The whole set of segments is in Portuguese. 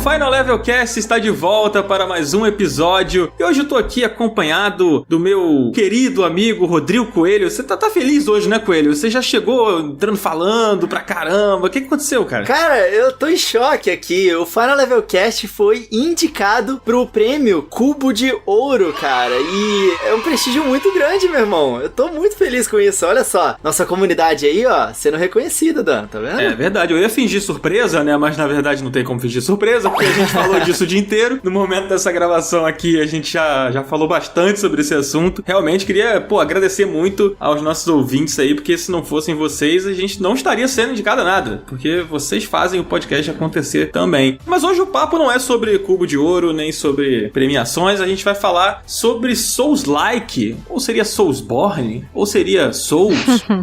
Final Level Cast está de volta para mais um episódio. E hoje eu tô aqui acompanhado do meu querido amigo Rodrigo Coelho. Você tá feliz hoje, né, Coelho? Você já chegou entrando falando pra caramba. O que aconteceu, cara? Cara, eu tô em choque aqui. O Final Level Cast foi indicado pro prêmio Cubo de Ouro, cara. E é um prestígio muito grande, meu irmão. Eu tô muito feliz com isso. Olha só, nossa comunidade aí, ó, sendo reconhecida, Dan. Tá vendo? É verdade. Eu ia fingir surpresa, né? Mas na verdade não tem como fingir surpresa, porque a gente falou disso o dia inteiro. No momento dessa gravação aqui, a gente já falou bastante sobre esse assunto. Realmente queria, agradecer muito aos nossos ouvintes aí, porque se não fossem vocês, a gente não estaria sendo indicado a nada, porque vocês fazem o podcast acontecer também. Mas hoje o papo não é sobre Cubo de Ouro, nem sobre premiações, a gente vai falar sobre Souls-like, ou seria Soulsborne, ou seria Souls,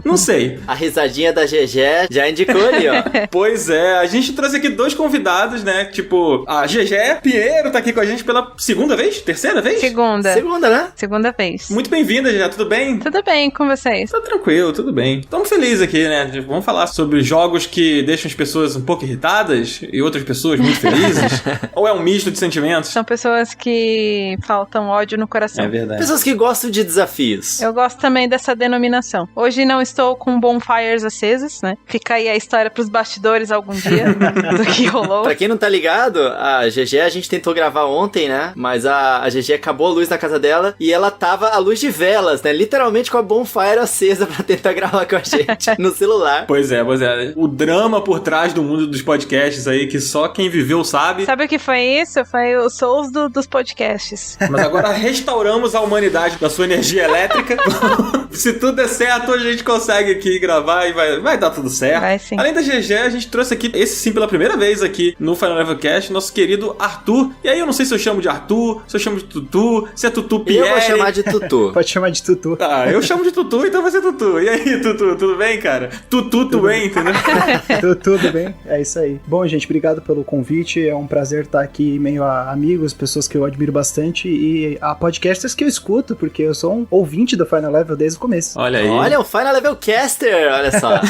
não sei. A risadinha da GG já indicou ali, ó. Pois é, a gente trouxe aqui dois convidados, né, tipo, a GG Pinheiro tá aqui com a gente pela segunda vez? Terceira vez? Segunda, né? Segunda vez. Muito bem-vinda, GG, tudo bem? Tudo bem com vocês? Tá tranquilo, tudo bem. Estamos felizes aqui, né? Vamos falar sobre jogos que deixam as pessoas um pouco irritadas e outras pessoas muito felizes? Ou é um misto de sentimentos? São pessoas que faltam ódio no coração. É verdade. Pessoas que gostam de desafios. Eu gosto também dessa denominação. Hoje não estou com bonfires acesas, né? Fica aí a história pros bastidores algum dia do que rolou. Pra quem não tá ligado, a GG a gente tentou gravar ontem, né? Mas a GG acabou a luz na casa dela e ela tava à luz de velas, né? Literalmente com a bonfire acesa pra tentar gravar com a gente no celular. Pois é. O drama por trás do mundo dos podcasts aí, que só quem viveu sabe. Sabe o que foi isso? Foi o Souls dos podcasts. Mas agora restauramos a humanidade da sua energia elétrica. Se tudo der certo, a gente consegue aqui gravar e vai dar tudo certo. Vai sim. Além da GG, a gente trouxe aqui, esse sim pela primeira vez aqui no Final Level Cast, nosso querido Arthur. E aí eu não sei se eu chamo de Arthur, se eu chamo de Tutu, se é Tutu Pierre. Eu vou chamar de Tutu. Pode chamar de Tutu. Ah, eu chamo de Tutu, então vai ser Tutu. E aí, Tutu, tudo bem, cara? Tudo bem, entendeu? Tudo bem, é isso aí. Bom, gente, obrigado pelo convite. É um prazer estar aqui meio a amigos, pessoas que eu admiro bastante e a podcasters que eu escuto, porque eu sou um ouvinte do Final Level desde o começo. Olha aí. Olha, o Final Level Caster, olha só.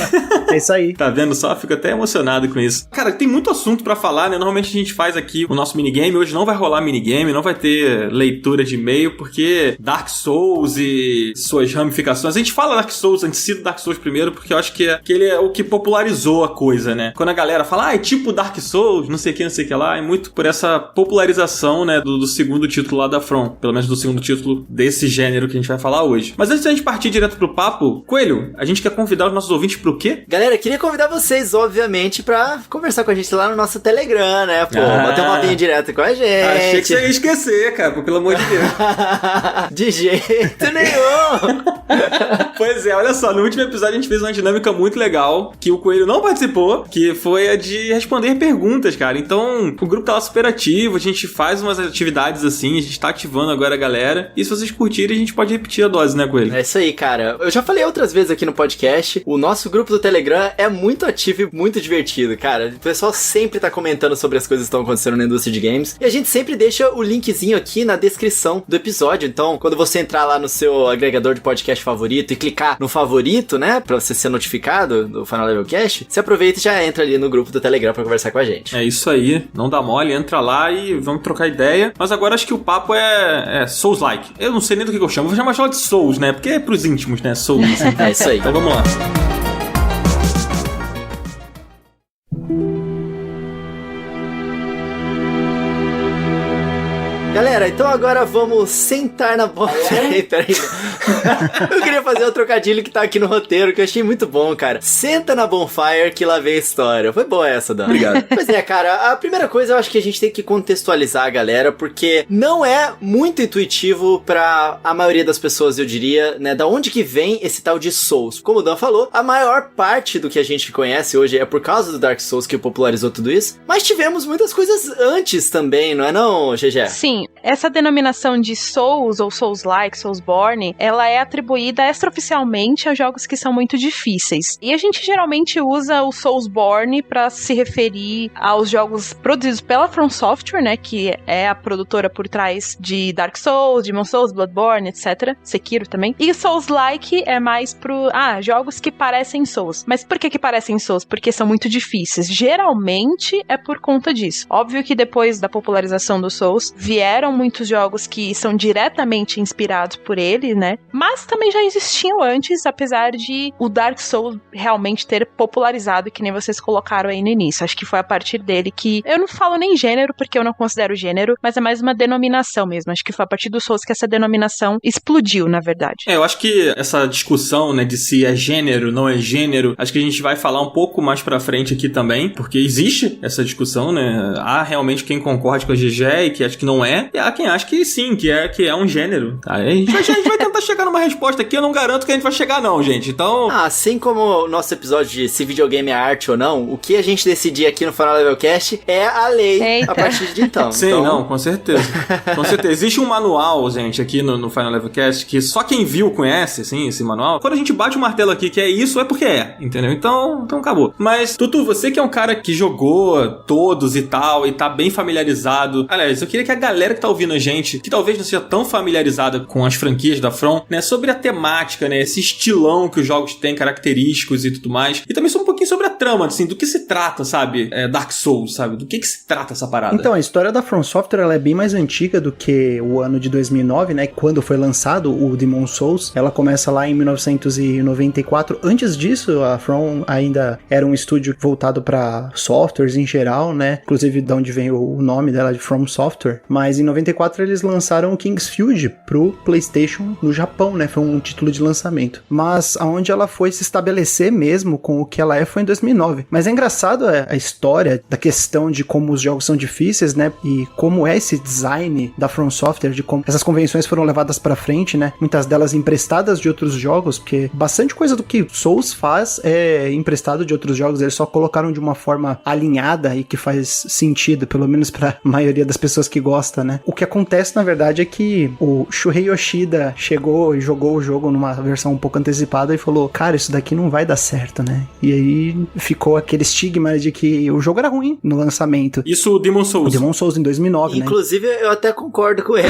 É isso aí. Tá vendo só? Fico até emocionado com isso. Cara, tem muito assunto pra falar, né? Normalmente a gente faz aqui o nosso minigame. Hoje não vai rolar minigame, não vai ter leitura de e-mail, porque Dark Souls e suas ramificações... A gente fala Dark Souls, a gente cita Dark Souls primeiro, porque eu acho que ele é o que popularizou a coisa, né? Quando a galera fala, é tipo Dark Souls, não sei o que lá, é muito por essa popularização, né, do segundo título lá da From. Pelo menos do segundo título desse gênero que a gente vai falar hoje. Mas antes da gente partir direto pro papo, Coelho, a gente quer convidar os nossos ouvintes pro quê? Galera, queria convidar vocês, obviamente, pra conversar com a gente lá no nosso Telegram, né? Pô, bater um papinho direto com a gente. Achei que você ia esquecer, cara, pelo amor de Deus. De jeito nenhum. Pois é, olha só, no último episódio a gente fez uma dinâmica muito legal, que o Coelho não participou, que foi a de responder perguntas, cara. Então, o grupo tá lá super ativo, a gente faz umas atividades assim, a gente tá ativando agora a galera, e se vocês curtirem, a gente pode repetir a dose, né, Coelho? É isso aí, cara. Eu já falei outras vezes aqui no podcast, o nosso grupo do Telegram é muito ativo e muito divertido, cara. O pessoal sempre tá comentando sobre as coisas que estão acontecendo na indústria de games, e a gente sempre deixa o linkzinho aqui na descrição do episódio. Então, quando você entrar lá no seu agregador de podcast favorito e clicar no favorito, né, pra você ser notificado do Final Level Cast, você aproveita e já entra ali no grupo do Telegram pra conversar com a gente. É isso aí, não dá mole, entra lá e vamos trocar ideia. Mas agora acho que o papo é Souls-like. Eu não sei nem do que eu chamo, vou chamar de Souls, né, porque é pros íntimos, né, Souls. É isso aí. Então vamos lá. Galera, então agora vamos sentar na bonfire. Peraí. Eu queria fazer um trocadilho que tá aqui no roteiro, que eu achei muito bom, cara. Senta na bonfire que lá vem a história. Foi boa essa, Dan. Obrigado. Pois é, cara, a primeira coisa eu acho que a gente tem que contextualizar a galera, porque não é muito intuitivo pra a maioria das pessoas, eu diria, né, da onde que vem esse tal de Souls. Como o Dan falou, a maior parte do que a gente conhece hoje é por causa do Dark Souls que popularizou tudo isso, mas tivemos muitas coisas antes também, não é não, GG? Sim, assim, essa denominação de Souls ou Souls-like, Soulsborne, ela é atribuída extraoficialmente a jogos que são muito difíceis. E a gente geralmente usa o Soulsborne pra se referir aos jogos produzidos pela From Software, né, que é a produtora por trás de Dark Souls, Demon Souls, Bloodborne, etc. Sekiro também. E Souls-like é mais pro... jogos que parecem Souls. Mas por que parecem Souls? Porque são muito difíceis. Geralmente é por conta disso. Óbvio que depois da popularização do Souls, vieram muitos jogos que são diretamente inspirados por ele, né? Mas também já existiam antes, apesar de o Dark Souls realmente ter popularizado, que nem vocês colocaram aí no início. Acho que foi a partir dele que... Eu não falo nem gênero, porque eu não considero gênero, mas é mais uma denominação mesmo. Acho que foi a partir do Souls que essa denominação explodiu, na verdade. Eu acho que essa discussão, né, de se é gênero, não é gênero, acho que a gente vai falar um pouco mais pra frente aqui também, porque existe essa discussão, né? Há realmente quem concorde com a GG e que acha que não é, e há quem acha que sim, que é um gênero. Aí a gente vai tentar chegar numa resposta aqui, eu não garanto que a gente vai chegar não, gente. Então... assim como o nosso episódio de se videogame é arte ou não, o que a gente decidir aqui no Final Level Cast é a lei. Eita. A partir de então. Sim, então... não, com certeza. Com certeza. Existe um manual, gente, aqui no Final Level Cast, que só quem viu conhece, assim, esse manual. Quando a gente bate o martelo aqui que é isso, é porque é, entendeu? Então acabou. Mas, Tutu, você que é um cara que jogou todos e tal, e tá bem familiarizado. Aliás, eu queria que a galera que tá ouvindo a gente, que talvez não seja tão familiarizada com as franquias da From, né, sobre a temática, né, esse estilão que os jogos têm, característicos e tudo mais. E também um pouquinho sobre a trama, assim, do que se trata, sabe? Dark Souls, sabe? Do que se trata essa parada? Então, a história da From Software, ela é bem mais antiga do que o ano de 2009, né? Quando foi lançado o Demon Souls. Ela começa lá em 1994. Antes disso, a From ainda era um estúdio voltado para softwares em geral, né? Inclusive, de onde vem o nome dela, de From Software. Mas em 94 eles lançaram o Kingsfield pro PlayStation no Japão, né? Foi um título de lançamento. Mas aonde ela foi se estabelecer mesmo com o que ela foi em 2009. Mas é engraçado a história da questão de como os jogos são difíceis, né? E como é esse design da From Software, de como essas convenções foram levadas pra frente, né? Muitas delas emprestadas de outros jogos, porque bastante coisa do que Souls faz é emprestado de outros jogos, eles só colocaram de uma forma alinhada e que faz sentido, pelo menos pra maioria das pessoas que gosta, né? O que acontece, na verdade, é que o Shuhei Yoshida chegou e jogou o jogo numa versão um pouco antecipada e falou, cara, isso daqui não vai dar certo, né? E aí ficou aquele estigma de que o jogo era ruim no lançamento. Isso o Demon Souls. O Demon Souls em 2009, Inclusive, eu até concordo com ele.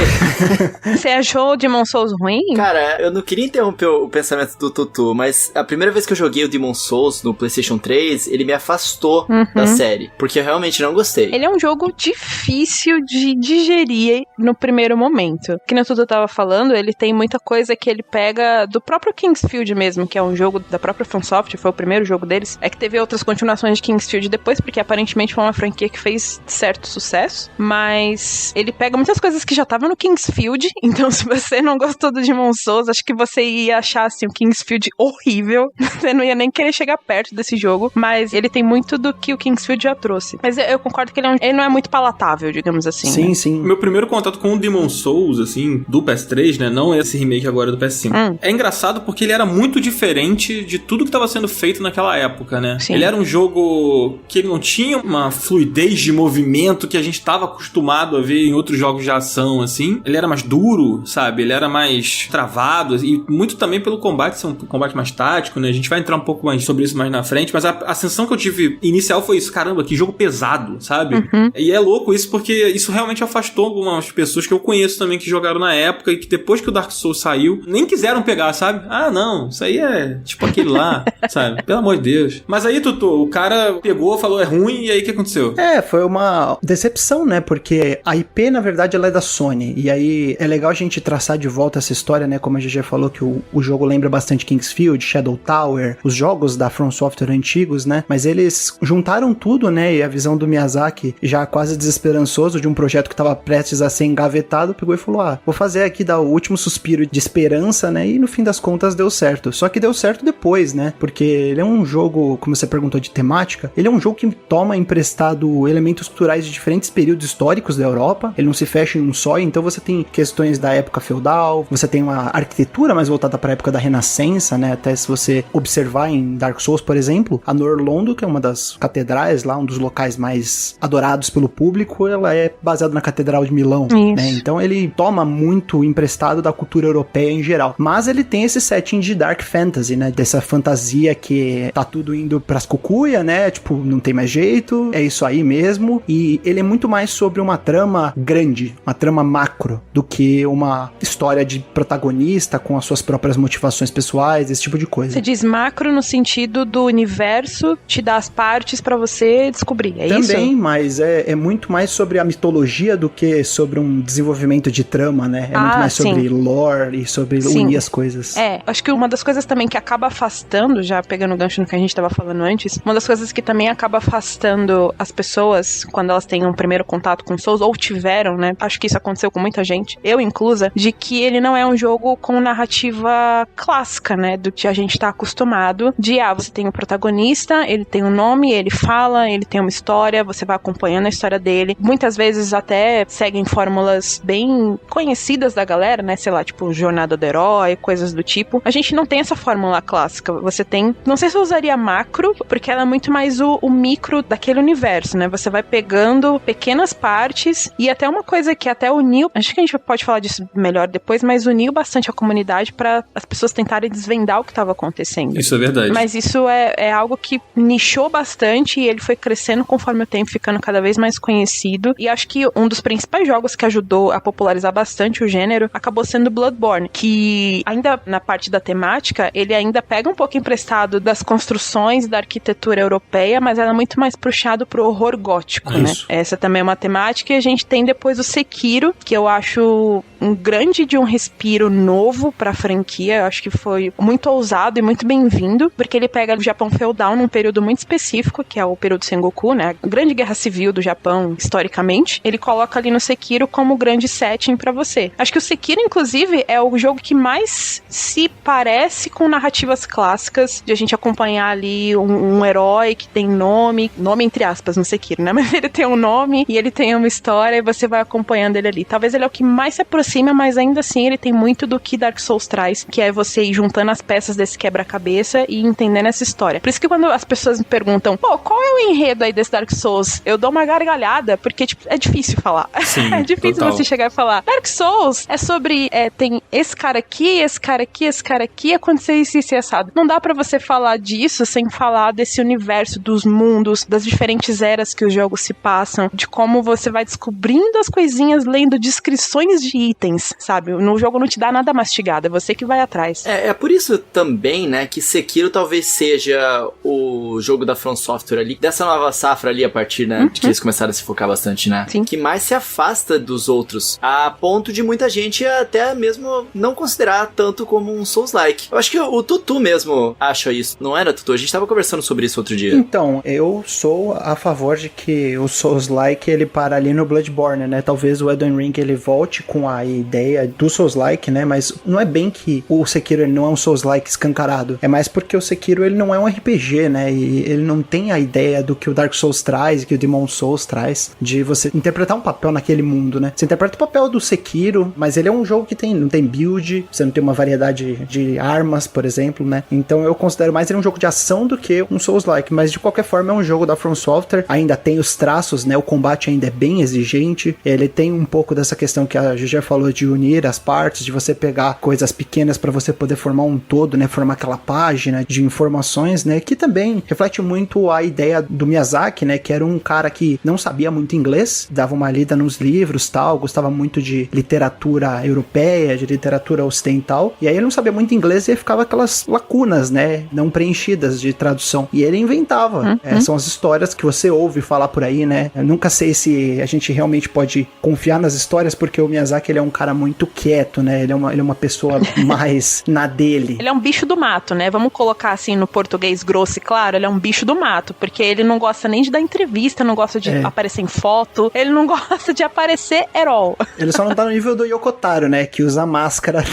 Você achou o Demon Souls ruim? Cara, eu não queria interromper o pensamento do Tutu, mas a primeira vez que eu joguei o Demon Souls no PlayStation 3, ele me afastou da série, porque eu realmente não gostei. Ele é um jogo difícil de digerir no primeiro momento. Que nem o Tutu tava falando, ele tem muita coisa que ele pega do próprio Kingsfield mesmo, que é um jogo da própria From Software, foi o primeiro jogo deles. É que teve outras continuações de Kingsfield depois, porque aparentemente foi uma franquia que fez certo sucesso, mas ele pega muitas coisas que já estavam no Kingsfield, então se você não gostou do Demon Souls, acho que você ia achar assim o Kingsfield horrível, você não ia nem querer chegar perto desse jogo, mas ele tem muito do que o Kingsfield já trouxe. Mas eu concordo que ele não é muito palatável, digamos assim. Sim, né? sim. Meu primeiro contato com o Demon Souls, assim, do PS3, né, não esse remake agora do PS5. É engraçado porque ele era muito diferente de tudo que estava sendo feito naquela época, né? Sim. Ele era um jogo que ele não tinha uma fluidez de movimento que a gente estava acostumado a ver em outros jogos de ação, assim. Ele era mais duro, sabe? Ele era mais travado, e muito também pelo combate, ser um combate mais tático, né? A gente vai entrar um pouco mais sobre isso mais na frente, mas a sensação que eu tive inicial foi isso, caramba, que jogo pesado, sabe? E é louco isso, porque isso realmente afastou algumas pessoas que eu conheço também que jogaram na época e que depois que o Dark Souls saiu, nem quiseram pegar, sabe? Ah, não, isso aí é tipo aquele lá, sabe? Pelo amor de Deus. Mas aí, Tutu, o cara pegou, falou é ruim, e aí o que aconteceu? Foi uma decepção, né? Porque a IP, na verdade, ela é da Sony. E aí é legal a gente traçar de volta essa história, né? Como a GG falou, que o jogo lembra bastante Kingsfield, Shadow Tower, os jogos da From Software antigos, né? Mas eles juntaram tudo, né? E a visão do Miyazaki, já quase desesperançoso de um projeto que estava prestes a ser engavetado, pegou e falou, vou fazer aqui, dar o último suspiro de esperança, né? E no fim das contas deu certo. Só que deu certo depois, né? Porque ele é um jogo, como você perguntou, de temática, ele é um jogo que toma emprestado elementos culturais de diferentes períodos históricos da Europa, ele não se fecha em um só, então você tem questões da época feudal, você tem uma arquitetura mais voltada para a época da Renascença, né? Até se você observar em Dark Souls, por exemplo, a Norlondo, que é uma das catedrais lá, um dos locais mais adorados pelo público, ela é baseada na Catedral Bienal de Milão, né? Então ele toma muito emprestado da cultura europeia em geral. Mas ele tem esse setting de Dark Fantasy, né? Dessa fantasia que tá tudo indo pras cucuia, né? Tipo, não tem mais jeito, é isso aí mesmo. E ele é muito mais sobre uma trama grande, uma trama macro, do que uma história de protagonista com as suas próprias motivações pessoais, esse tipo de coisa. Você diz macro no sentido do universo te dar as partes pra você descobrir, é isso? Também, mas é muito mais sobre a mitologia do que sobre um desenvolvimento de trama, né? É muito mais sobre lore e sobre unir as coisas. Acho que uma das coisas também que acaba afastando, já pegando o gancho no que a gente tava falando antes, uma das coisas que também acaba afastando as pessoas quando elas têm um primeiro contato com Souls, ou tiveram, né? Acho que isso aconteceu com muita gente, eu inclusa, de que ele não é um jogo com narrativa clássica, né? Do que a gente tá acostumado, de você tem o protagonista, ele tem um nome, ele fala, ele tem uma história, você vai acompanhando a história dele. Muitas vezes até seguem fórmulas bem conhecidas da galera, né? Sei lá, tipo Jornada do Herói, coisas do tipo. A gente não tem essa fórmula clássica. Você tem... Não sei se eu usaria macro, porque ela é muito mais o micro daquele universo, né? Você vai pegando pequenas partes e até uma coisa que até uniu... Acho que a gente pode falar disso melhor depois, mas uniu bastante a comunidade para as pessoas tentarem desvendar o que estava acontecendo. Isso é verdade. Mas isso é algo que nichou bastante e ele foi crescendo conforme o tempo, ficando cada vez mais conhecido. E acho que um dos principais jogos que ajudou a popularizar bastante o gênero acabou sendo Bloodborne, que ainda na parte da temática, ele ainda pega um pouco emprestado das construções da arquitetura europeia, mas ela é muito mais puxado pro horror gótico, né? Essa também é uma temática. E a gente tem depois o Sekiro, que eu acho um grande de um respiro novo pra franquia. Eu acho que foi muito ousado e muito bem-vindo, porque ele pega o Japão feudal num período muito específico, que é o período Sengoku, né? A grande guerra civil do Japão, historicamente. Ele coloca ali no Sekiro como grande setting pra você. Acho que o Sekiro, inclusive, é o jogo que mais se parece com narrativas clássicas, de a gente acompanhar ali um herói que tem nome entre aspas no Sekiro, né? Mas ele tem um nome e ele tem uma história e você vai acompanhando ele ali. Talvez ele é o que mais se aproxima, mas ainda assim ele tem muito do que Dark Souls traz, que é você ir juntando as peças desse quebra-cabeça e entendendo essa história. Por isso que quando as pessoas me perguntam, pô, qual é o enredo aí desse Dark Souls? Eu dou uma gargalhada, porque, tipo, é difícil falar. Sim, é difícil total. você chegar e falar, Dark Souls é sobre, tem esse cara aqui, esse cara aqui, esse cara aqui, acontecer isso e assado. Não dá pra você falar disso sem falar desse universo, dos mundos, das diferentes eras que os jogos se passam, de como você vai descobrindo as coisinhas lendo descrições de itens, sabe? No jogo não te dá nada mastigado, é você que vai atrás. É por isso também, né, que Sekiro talvez seja o jogo da From Software ali, dessa nova safra ali, a partir, né, de que eles começaram a se focar bastante, né? Sim. Que mais se afasta dos outros, a ponto de muita gente até mesmo não considerar tanto como um Souls-like. Eu acho que o Tutu mesmo acha isso, não era, Tutu? A gente tava conversando sobre isso outro dia. Então, eu sou a favor de que o Souls-like, ele para ali no Bloodborne, né? Talvez o Elden Ring, ele volte com a ideia do Souls-like, né? Mas não é bem que o Sekiro, ele não é um Souls-like escancarado. É mais porque o Sekiro, ele não é um RPG, né? E ele não tem a ideia do que o Dark Souls traz, que o Demon Souls traz, de você interpretar um papel naquele mundo, né? Você interpreta o papel do Sekiro, mas ele é um jogo que não tem build, você não tem uma variedade de armas, por exemplo, né? Então eu considero mais ele um jogo de ação do que um Souls-like, mas de qualquer forma é um jogo da From Software, ainda tem os traços, né? O combate ainda é bem exigente, ele tem um pouco dessa questão que a GG falou de unir as partes, de você pegar coisas pequenas para você poder formar um todo, né? Formar aquela página de informações, né? Que também reflete muito a ideia do Miyazaki, né? Que era um cara que não sabia muito inglês, dava uma lida nos livros, tal, gostava muito de literatura europeia, de literatura ocidental, e aí ele não sabia muito inglês e aí ficava aquelas lacunas, né? Não preenchidas de tradução. E ele inventava. São as histórias que você ouve falar por aí, né? Eu nunca sei se a gente realmente pode confiar nas histórias, porque o Miyazaki, ele é um cara muito quieto, né? Ele é uma pessoa mais na dele. Ele é um bicho do mato, né? Vamos colocar assim no português grosso e claro, ele é um bicho do mato, porque ele não gosta nem de dar entrevista, não gosta de aparecer em foto, ele não gosta de aparecer at all. Ele só não tá no nível do Yokotaro, né? Que usa máscara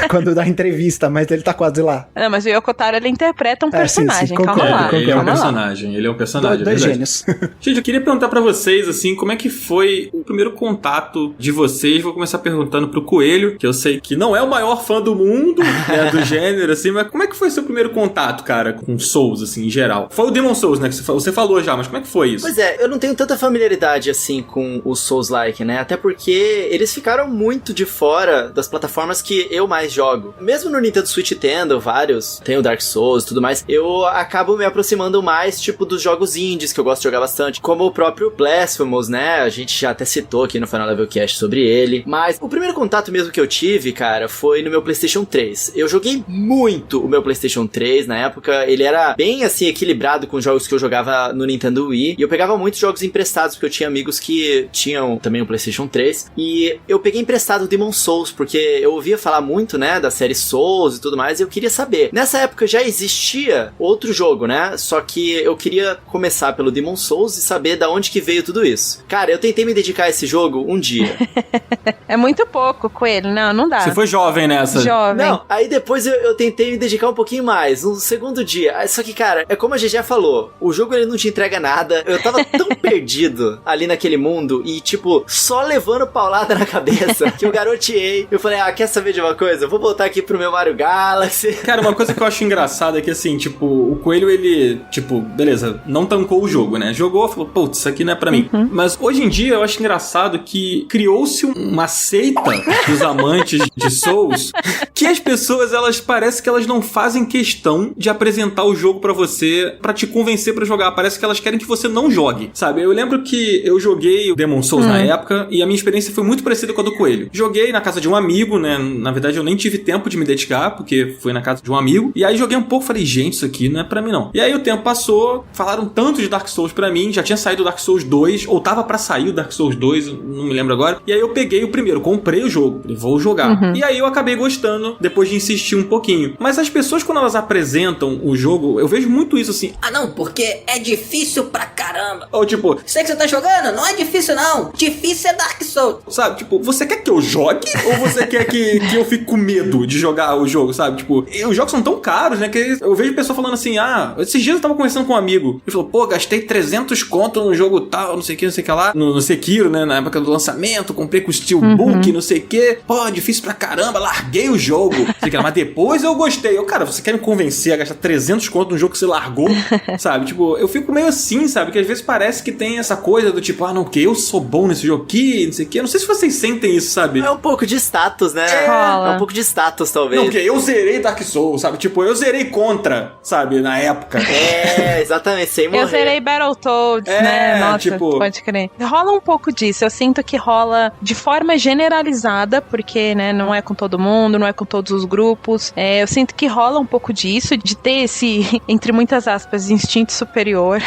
quando dá entrevista, mas ele tá quase lá. Não, mas o Yokotaro, ele interpreta um personagem, calma lá. Ele é um calma lá. personagem, ele é um personagem. Dois gênios. Gente, eu queria perguntar pra vocês, assim, como é que foi o primeiro contato de vocês? Vou começar perguntando pro Coelho, que eu sei que não é o maior fã do mundo, né, do gênero, assim, mas como é que foi seu primeiro contato, cara, com Souls, assim, em geral? Foi o Demon Souls, né, que você falou já, mas como é que foi isso? Pois é, eu não tenho tanta familiaridade, assim, com os Souls-like, né? Até porque eles ficaram muito de fora das plataformas que eu mais jogo. Mesmo no Nintendo Switch tendo vários, tem o Dark Souls e tudo mais, eu acabo me aproximando mais, tipo, dos jogos indies que eu gosto de jogar bastante, como o próprio Blasphemous, né? A gente já até citou aqui no Final Level Cast sobre ele. Mas o primeiro contato mesmo que eu tive, cara, foi no meu PlayStation 3. Eu joguei muito o meu PlayStation 3 na época. Ele era bem, assim, equilibrado com os jogos que eu jogava no Nintendo Wii. E eu pegava muitos jogos emprestados, porque eu tinha amigos que tinham também o PlayStation 3. E eu peguei emprestado o Demon's Souls, porque eu ouvia falar muito, né, da série Souls e tudo mais, e eu queria saber. Nessa época já existia outro jogo, né? Só que eu queria começar pelo Demon's Souls e saber da onde que veio tudo isso. Cara, eu tentei me dedicar a esse jogo um dia. É muito pouco, Coelho. Não dá. Você foi jovem nessa. Jovem. Não, aí depois eu tentei me dedicar um pouquinho mais, no segundo dia. Só que, cara, é como a GG falou, o jogo ele não te entrega nada. Eu tava tão perdido ali naquele mundo e, tipo, só levando paulada na cabeça que eu garoteei. Eu falei, quer saber de uma coisa? Eu vou voltar aqui pro meu Mario Galaxy. Cara, uma coisa que eu acho engraçada é que, assim, tipo, o Coelho, ele, tipo, beleza, não tancou o jogo, né? Jogou, falou, putz, isso aqui não é pra mim. Mas hoje em dia eu acho engraçado que criou-se uma seita dos amantes de Souls que as pessoas, elas parecem que elas não fazem questão de apresentar o jogo pra você, pra te convencer pra jogar. Parece que elas querem que você não jogue, sabe? Eu lembro que eu joguei o Demon's Souls na época e a minha experiência foi muito parecida com a do Coelho. Joguei na casa de um amigo, né? Na verdade eu nem tive tempo de me dedicar, porque foi na casa de um amigo. E aí joguei um pouco, falei, gente, isso aqui não é pra mim não. E aí o tempo passou, falaram tanto de Dark Souls pra mim, já tinha saído o Dark Souls 2, ou tava pra sair o Dark Souls 2, não me lembro agora. E aí eu peguei o primeiro, comprei o jogo, falei, vou jogar. E aí eu acabei gostando, depois de insistir um pouquinho. Mas as pessoas, quando elas apresentam o jogo, eu vejo muito isso assim, não, porque é difícil pra caramba. ou tipo, Sei que você tá jogando, não é difícil não. Difícil é Dark Souls. sabe, tipo, você quer que eu jogue? Ou você quer que eu fique com medo de jogar o jogo, sabe? Tipo, os jogos são tão caros, né, que eu vejo pessoa falando assim, esses dias eu tava conversando com um amigo, ele falou, pô, gastei 300 conto no jogo tal, não sei o que lá, no Sekiro, né, na época do lançamento, comprei com o Steelbook, não sei o que, pô, difícil pra caramba, larguei o jogo, sei que lá, mas depois eu gostei. Cara, você quer me convencer a gastar 300 conto num jogo que você largou, sabe? Tipo, eu fico meio assim, sabe? Que às vezes parece que tem essa coisa do tipo, não, que eu sou bom nesse jogo aqui, não sei o que. Eu não sei se vocês sentem isso, sabe? É um pouco de status, né? É um pouco de status, talvez. Não, porque eu zerei Dark Souls, sabe? Tipo, eu zerei Contra, sabe? Na época. Exatamente, sem morrer. Eu zerei Battletoads, né? Nossa, tipo... pode crer. Rola um pouco disso. Eu sinto que rola de forma generalizada, porque, né, não é com todo mundo, não é com todos os grupos. Eu sinto que rola um pouco disso, de ter esse, entre muitas aspas, instinto superior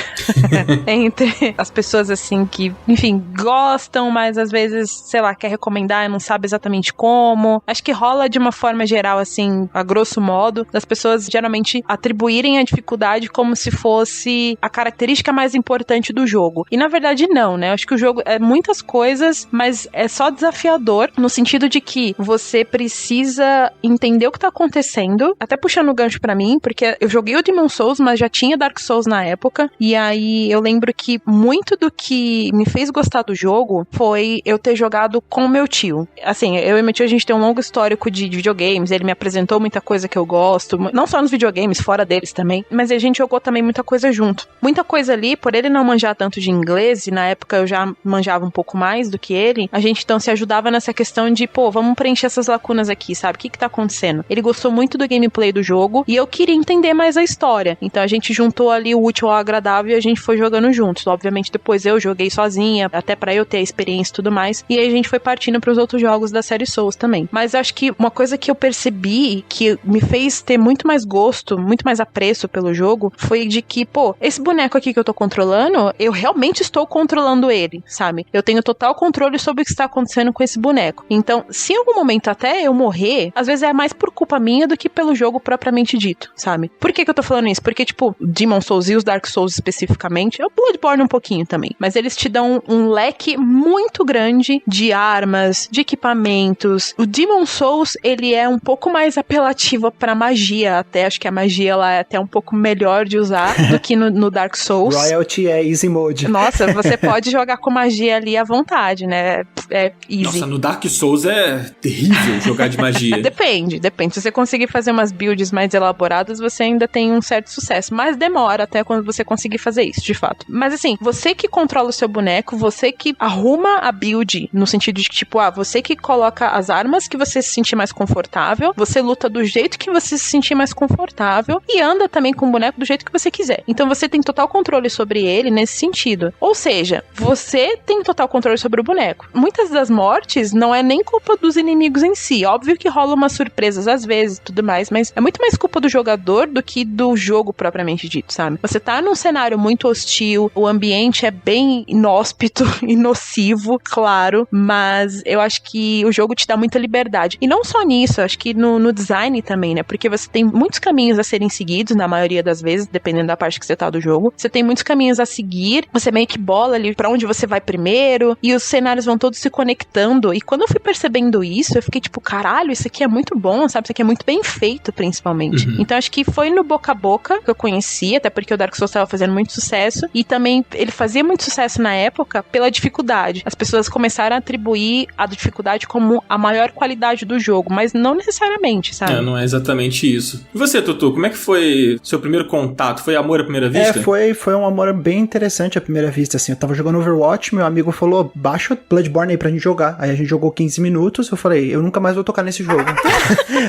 entre as pessoas, assim, que, enfim, gostam, mas às vezes, sei lá, quer recomendar e não sabe exatamente como. Acho que rola de uma forma geral, assim, a grosso modo, das pessoas geralmente atribuírem a dificuldade como se fosse a característica mais importante do jogo. E na verdade não, né? Acho que o jogo é muitas coisas, mas é só desafiador no sentido de que você precisa entender o que tá acontecendo, até puxando o gancho pra mim, porque eu joguei o Demon's Souls, mas já tinha Dark Souls na época, e aí eu lembro que muito do que me fez gostar do jogo foi eu ter jogado com o meu tio. Assim, eu e meu tio, a gente tem um longo histórico de videogames, ele me apresentou muita coisa que eu gosto, não só nos videogames, fora deles também, mas a gente jogou também muita coisa junto. Muita coisa ali, por ele não manjar tanto de inglês, e na época eu já manjava um pouco mais do que ele, a gente então se ajudava nessa questão de, pô, vamos preencher essas lacunas aqui, sabe? O que tá acontecendo? Ele gostou muito do gameplay do jogo, e eu queria entender mais a história. Então a gente juntou ali o útil ao agradável e a gente foi jogando juntos. Obviamente depois eu joguei sozinha, até pra eu ter a experiência e tudo mais, e aí a gente foi partindo pros outros jogos da série Souls também. Mas acho que uma coisa que eu percebi, que me fez ter muito mais gosto, muito mais apreço pelo jogo, foi de que, pô, esse boneco aqui que eu tô controlando, eu realmente estou controlando ele, sabe? Eu tenho total controle sobre o que está acontecendo com esse boneco. Então, se em algum momento até eu morrer, às vezes é mais por culpa minha do que pelo jogo propriamente dito, sabe? Por que eu tô falando isso? Porque, tipo, Demon's Souls e os Dark Souls especificamente, é o Bloodborne um pouquinho também, mas eles te dão um leque muito grande de armas, de equipamentos. O Demon's Souls, ele é um pouco mais apelativo pra magia, até acho que a magia lá é até um pouco melhor de usar do que no Dark Souls. Royalty é easy mode. Nossa, você pode jogar com magia ali à vontade, né? É easy. Nossa, no Dark Souls é terrível jogar de magia. Depende. Se você conseguir fazer umas builds mais elaboradas, você ainda tem um certo sucesso, mas demora até quando você conseguir fazer isso, de fato. Mas assim, você que controla o seu boneco, você que arruma a build no sentido de que, tipo, você que coloca as armas que você se sentir mais confortável, você luta do jeito que você se sentir mais confortável e anda também com o boneco do jeito que você quiser. Então você tem total controle sobre ele nesse sentido. Ou seja, você tem total controle sobre o boneco. Muitas das mortes não é nem culpa dos inimigos em si. Óbvio que rola umas surpresas às vezes e tudo mais, mas é muito mais culpa do jogador do que do jogo propriamente dito, sabe? Você tá num cenário muito hostil, o ambiente é bem inóspito e nocivo, claro, mas eu acho que o jogo te dá muita liberdade. E não só nisso, acho que no design também, né? Porque você tem muitos caminhos a serem seguidos, na maioria das vezes, dependendo da parte que você tá do jogo. Você tem muitos caminhos a seguir, você meio que bola ali pra onde você vai primeiro, e os cenários vão todos se conectando. E quando eu fui percebendo isso, eu fiquei tipo, caralho, isso aqui é muito bom, sabe? Isso aqui é muito bem feito, principalmente. Então acho que foi no boca a boca que eu conheci, até porque o Dark Souls tava fazendo muito sucesso, e também ele fazia muito sucesso na época pela dificuldade. As pessoas começaram a atribuir a dificuldade como a maior qualidade do jogo, mas não necessariamente, sabe? Não é exatamente isso. E você, Tutu, como é que foi seu primeiro contato? Foi amor à primeira vista? Foi um amor bem interessante à primeira vista, assim. Eu tava jogando Overwatch, meu amigo falou, baixa Bloodborne aí pra gente jogar. Aí a gente jogou 15 minutos, eu falei, eu nunca mais vou tocar nesse jogo.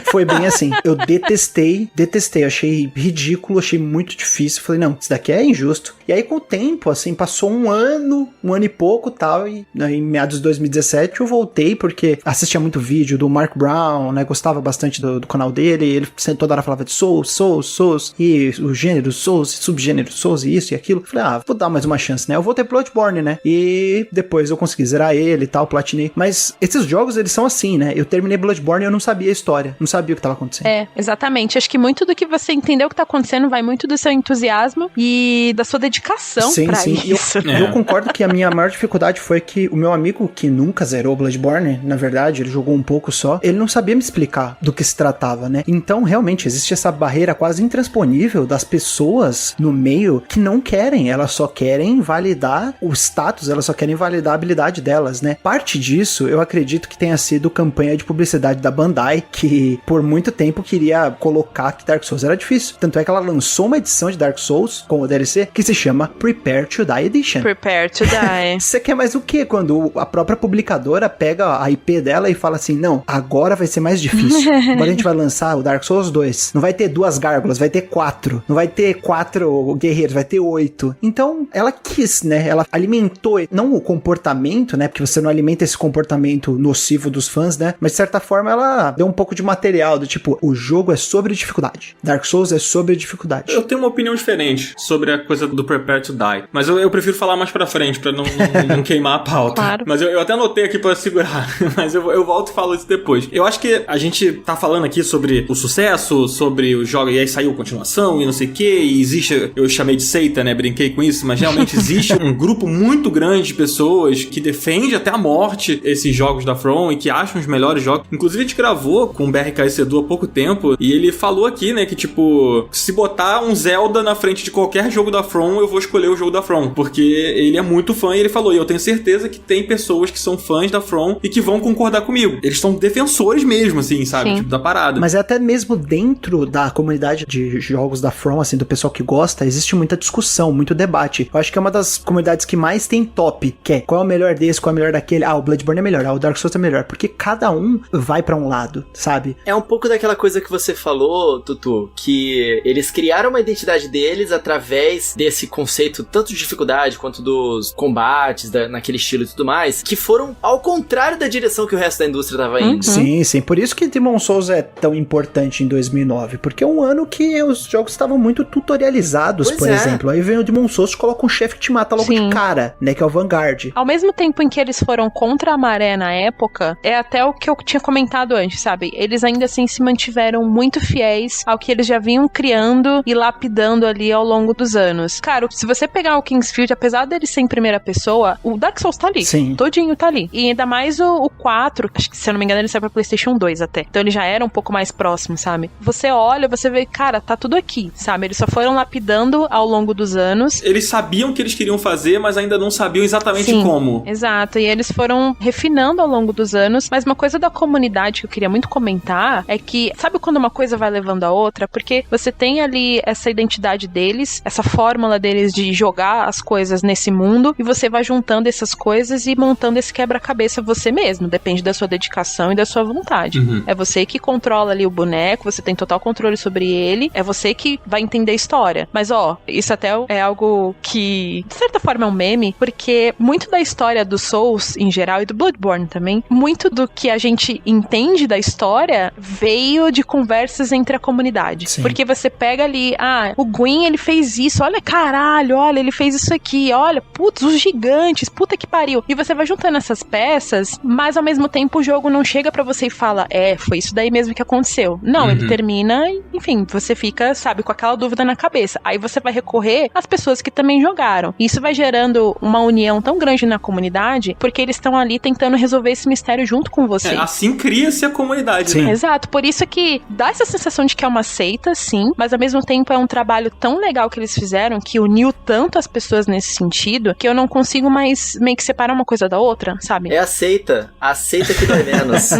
Foi bem assim. Eu detestei, achei ridículo, achei muito difícil. Falei, não, isso daqui é injusto. E aí com o tempo, assim, passou um ano e pouco tal, e em meados de 2017 eu voltei, porque assistia muito vídeo do Mark Brown, né, gostava bastante do canal dele, ele toda hora falava de Souls, e o gênero Souls, subgênero Souls, e isso e aquilo. Falei, vou dar mais uma chance, né, eu voltei pro Bloodborne, né, e depois eu consegui zerar ele e tal, platinei. Mas esses jogos, eles são assim, né, eu terminei Bloodborne e eu não sabia a história, não sabia o que tava acontecendo. Exatamente, acho que muito do que você entendeu o que tá acontecendo vai muito do seu entusiasmo e da sua dedicação pra isso. Eu concordo que a minha maior dificuldade foi que o meu amigo, que nunca zerou Bloodborne, na verdade, ele jogou um pouco só, ele não sabia me explicar do que se tratava, né? Então, realmente, existe essa barreira quase intransponível das pessoas no meio que não querem, elas só querem validar o status, elas só querem validar a habilidade delas, né? Parte disso, eu acredito que tenha sido campanha de publicidade da Bandai, que por muito tempo queria colocar que Dark Souls era difícil. Tanto é que ela lançou uma edição de Dark Souls com o DLC que se chama Prepare to Die Edition. Prepare to Die. Você quer mais o quê? Quando a própria publicadora pega a IP dela e fala assim, não, agora vai ser mais difícil. Agora a gente vai lançar o Dark Souls 2. Não vai ter 2 gárgulas, vai ter 4. Não vai ter 4 guerreiros, vai ter 8. Então, ela quis, né? Ela alimentou, não o comportamento, né? Porque você não alimenta esse comportamento nocivo dos fãs, né? Mas de certa forma ela deu um pouco de material do tipo, o jogo é sobre dificuldade. Dark Souls é sobre dificuldade. Eu tenho uma opinião diferente sobre a coisa do Prepare to Die. Mas eu prefiro falar mais pra frente, pra não queimar a pauta. Claro. Mas eu até anotei aqui pra segurar. Mas eu volto e falo isso depois. Eu acho que a gente tá falando aqui sobre o sucesso, sobre o jogo, e aí saiu continuação e não sei o que, e existe, eu chamei de seita, né, brinquei com isso, mas realmente existe um grupo muito grande de pessoas que defende até a morte esses jogos da From e que acham os melhores jogos. Inclusive a gente gravou com o BRK Sedu há pouco tempo, e ele falou aqui, né, que tipo, se botar um Zelda na frente de qualquer jogo da From, eu vou escolher o jogo da From, porque ele é muito fã, e ele falou, e eu tenho certeza que tem pessoas que são fãs da From e que vão concordar comigo. Eles são defensores mesmo, assim, sabe? Sim. Tipo, da parada. Mas até mesmo dentro da comunidade de jogos da From, assim, do pessoal que gosta, existe muita discussão, muito debate. Eu acho que é uma das comunidades que mais tem top, que é qual é o melhor desse, qual é o melhor daquele. O Bloodborne é melhor, o Dark Souls é melhor, porque cada um vai pra um lado, sabe? É um pouco daquela coisa que você falou, Tutu, que eles criaram uma identidade deles através desse conceito, tanto de dificuldade quanto dos combates, naquele estilo e tudo mais, que foram ao contrário da direção que o resto da indústria tava indo. Sim, sim. Por isso que Demon's Souls é tão importante em 2009, porque é um ano que os jogos estavam muito tutorializados, Pois por é. exemplo. Aí vem o Demon's Souls e coloca um chefe que te mata logo Sim. de cara, né, que é o Vanguard. Ao mesmo tempo em que eles foram contra a maré na época, é até o que eu tinha comentado antes, sabe? Eles ainda assim se mantiveram muito fiéis ao que eles já vinham criando e lapidando ali ao longo dos anos. Cara, se você pegar o Kingsfield, apesar dele ser em primeira pessoa, o Dark Souls tá ali. Sim. Todinho tá ali. E ainda mais o 4, acho que se eu não me engano ele saiu pra PlayStation 2 até. Então ele já era um pouco mais próximo, sabe? Você olha, você vê, cara, tá tudo aqui, sabe? Eles só foram lapidando ao longo dos anos. Eles sabiam o que eles queriam fazer, mas ainda não sabiam exatamente Sim, como. Exato, e eles foram refinando ao longo dos anos, mas uma coisa da comunidade que eu queria muito comentar é que, sabe quando uma coisa vai levando a outra? Porque você tem ali essa identidade deles, essa fórmula deles de jogar as coisas nesse mundo, e você vai juntando pegando essas coisas e montando esse quebra-cabeça você mesmo. Depende da sua dedicação e da sua vontade. É você que controla ali o boneco, você tem total controle sobre ele, é você que vai entender a história. Mas, isso até é algo que, de certa forma, é um meme, porque muito da história do Souls, em geral, e do Bloodborne também, muito do que a gente entende da história veio de conversas entre a comunidade. Sim. Porque você pega ali, o Gwyn, ele fez isso, olha, caralho, olha, ele fez isso aqui, olha, putz, os gigantes, puta que pariu. E você vai juntando essas peças, mas ao mesmo tempo o jogo não chega pra você e fala, foi isso daí mesmo que aconteceu. Não, ele termina e, enfim, você fica, sabe, com aquela dúvida na cabeça. Aí você vai recorrer às pessoas que também jogaram. Isso vai gerando uma união tão grande na comunidade, porque eles estão ali tentando resolver esse mistério junto com você. Assim cria-se a comunidade, Sim. né? Exato, por isso que dá essa sensação de que é uma seita, sim, mas ao mesmo tempo é um trabalho tão legal que eles fizeram, que uniu tanto as pessoas nesse sentido, que eu não consigo mais meio que separar uma coisa da outra, sabe? É a seita que dói menos.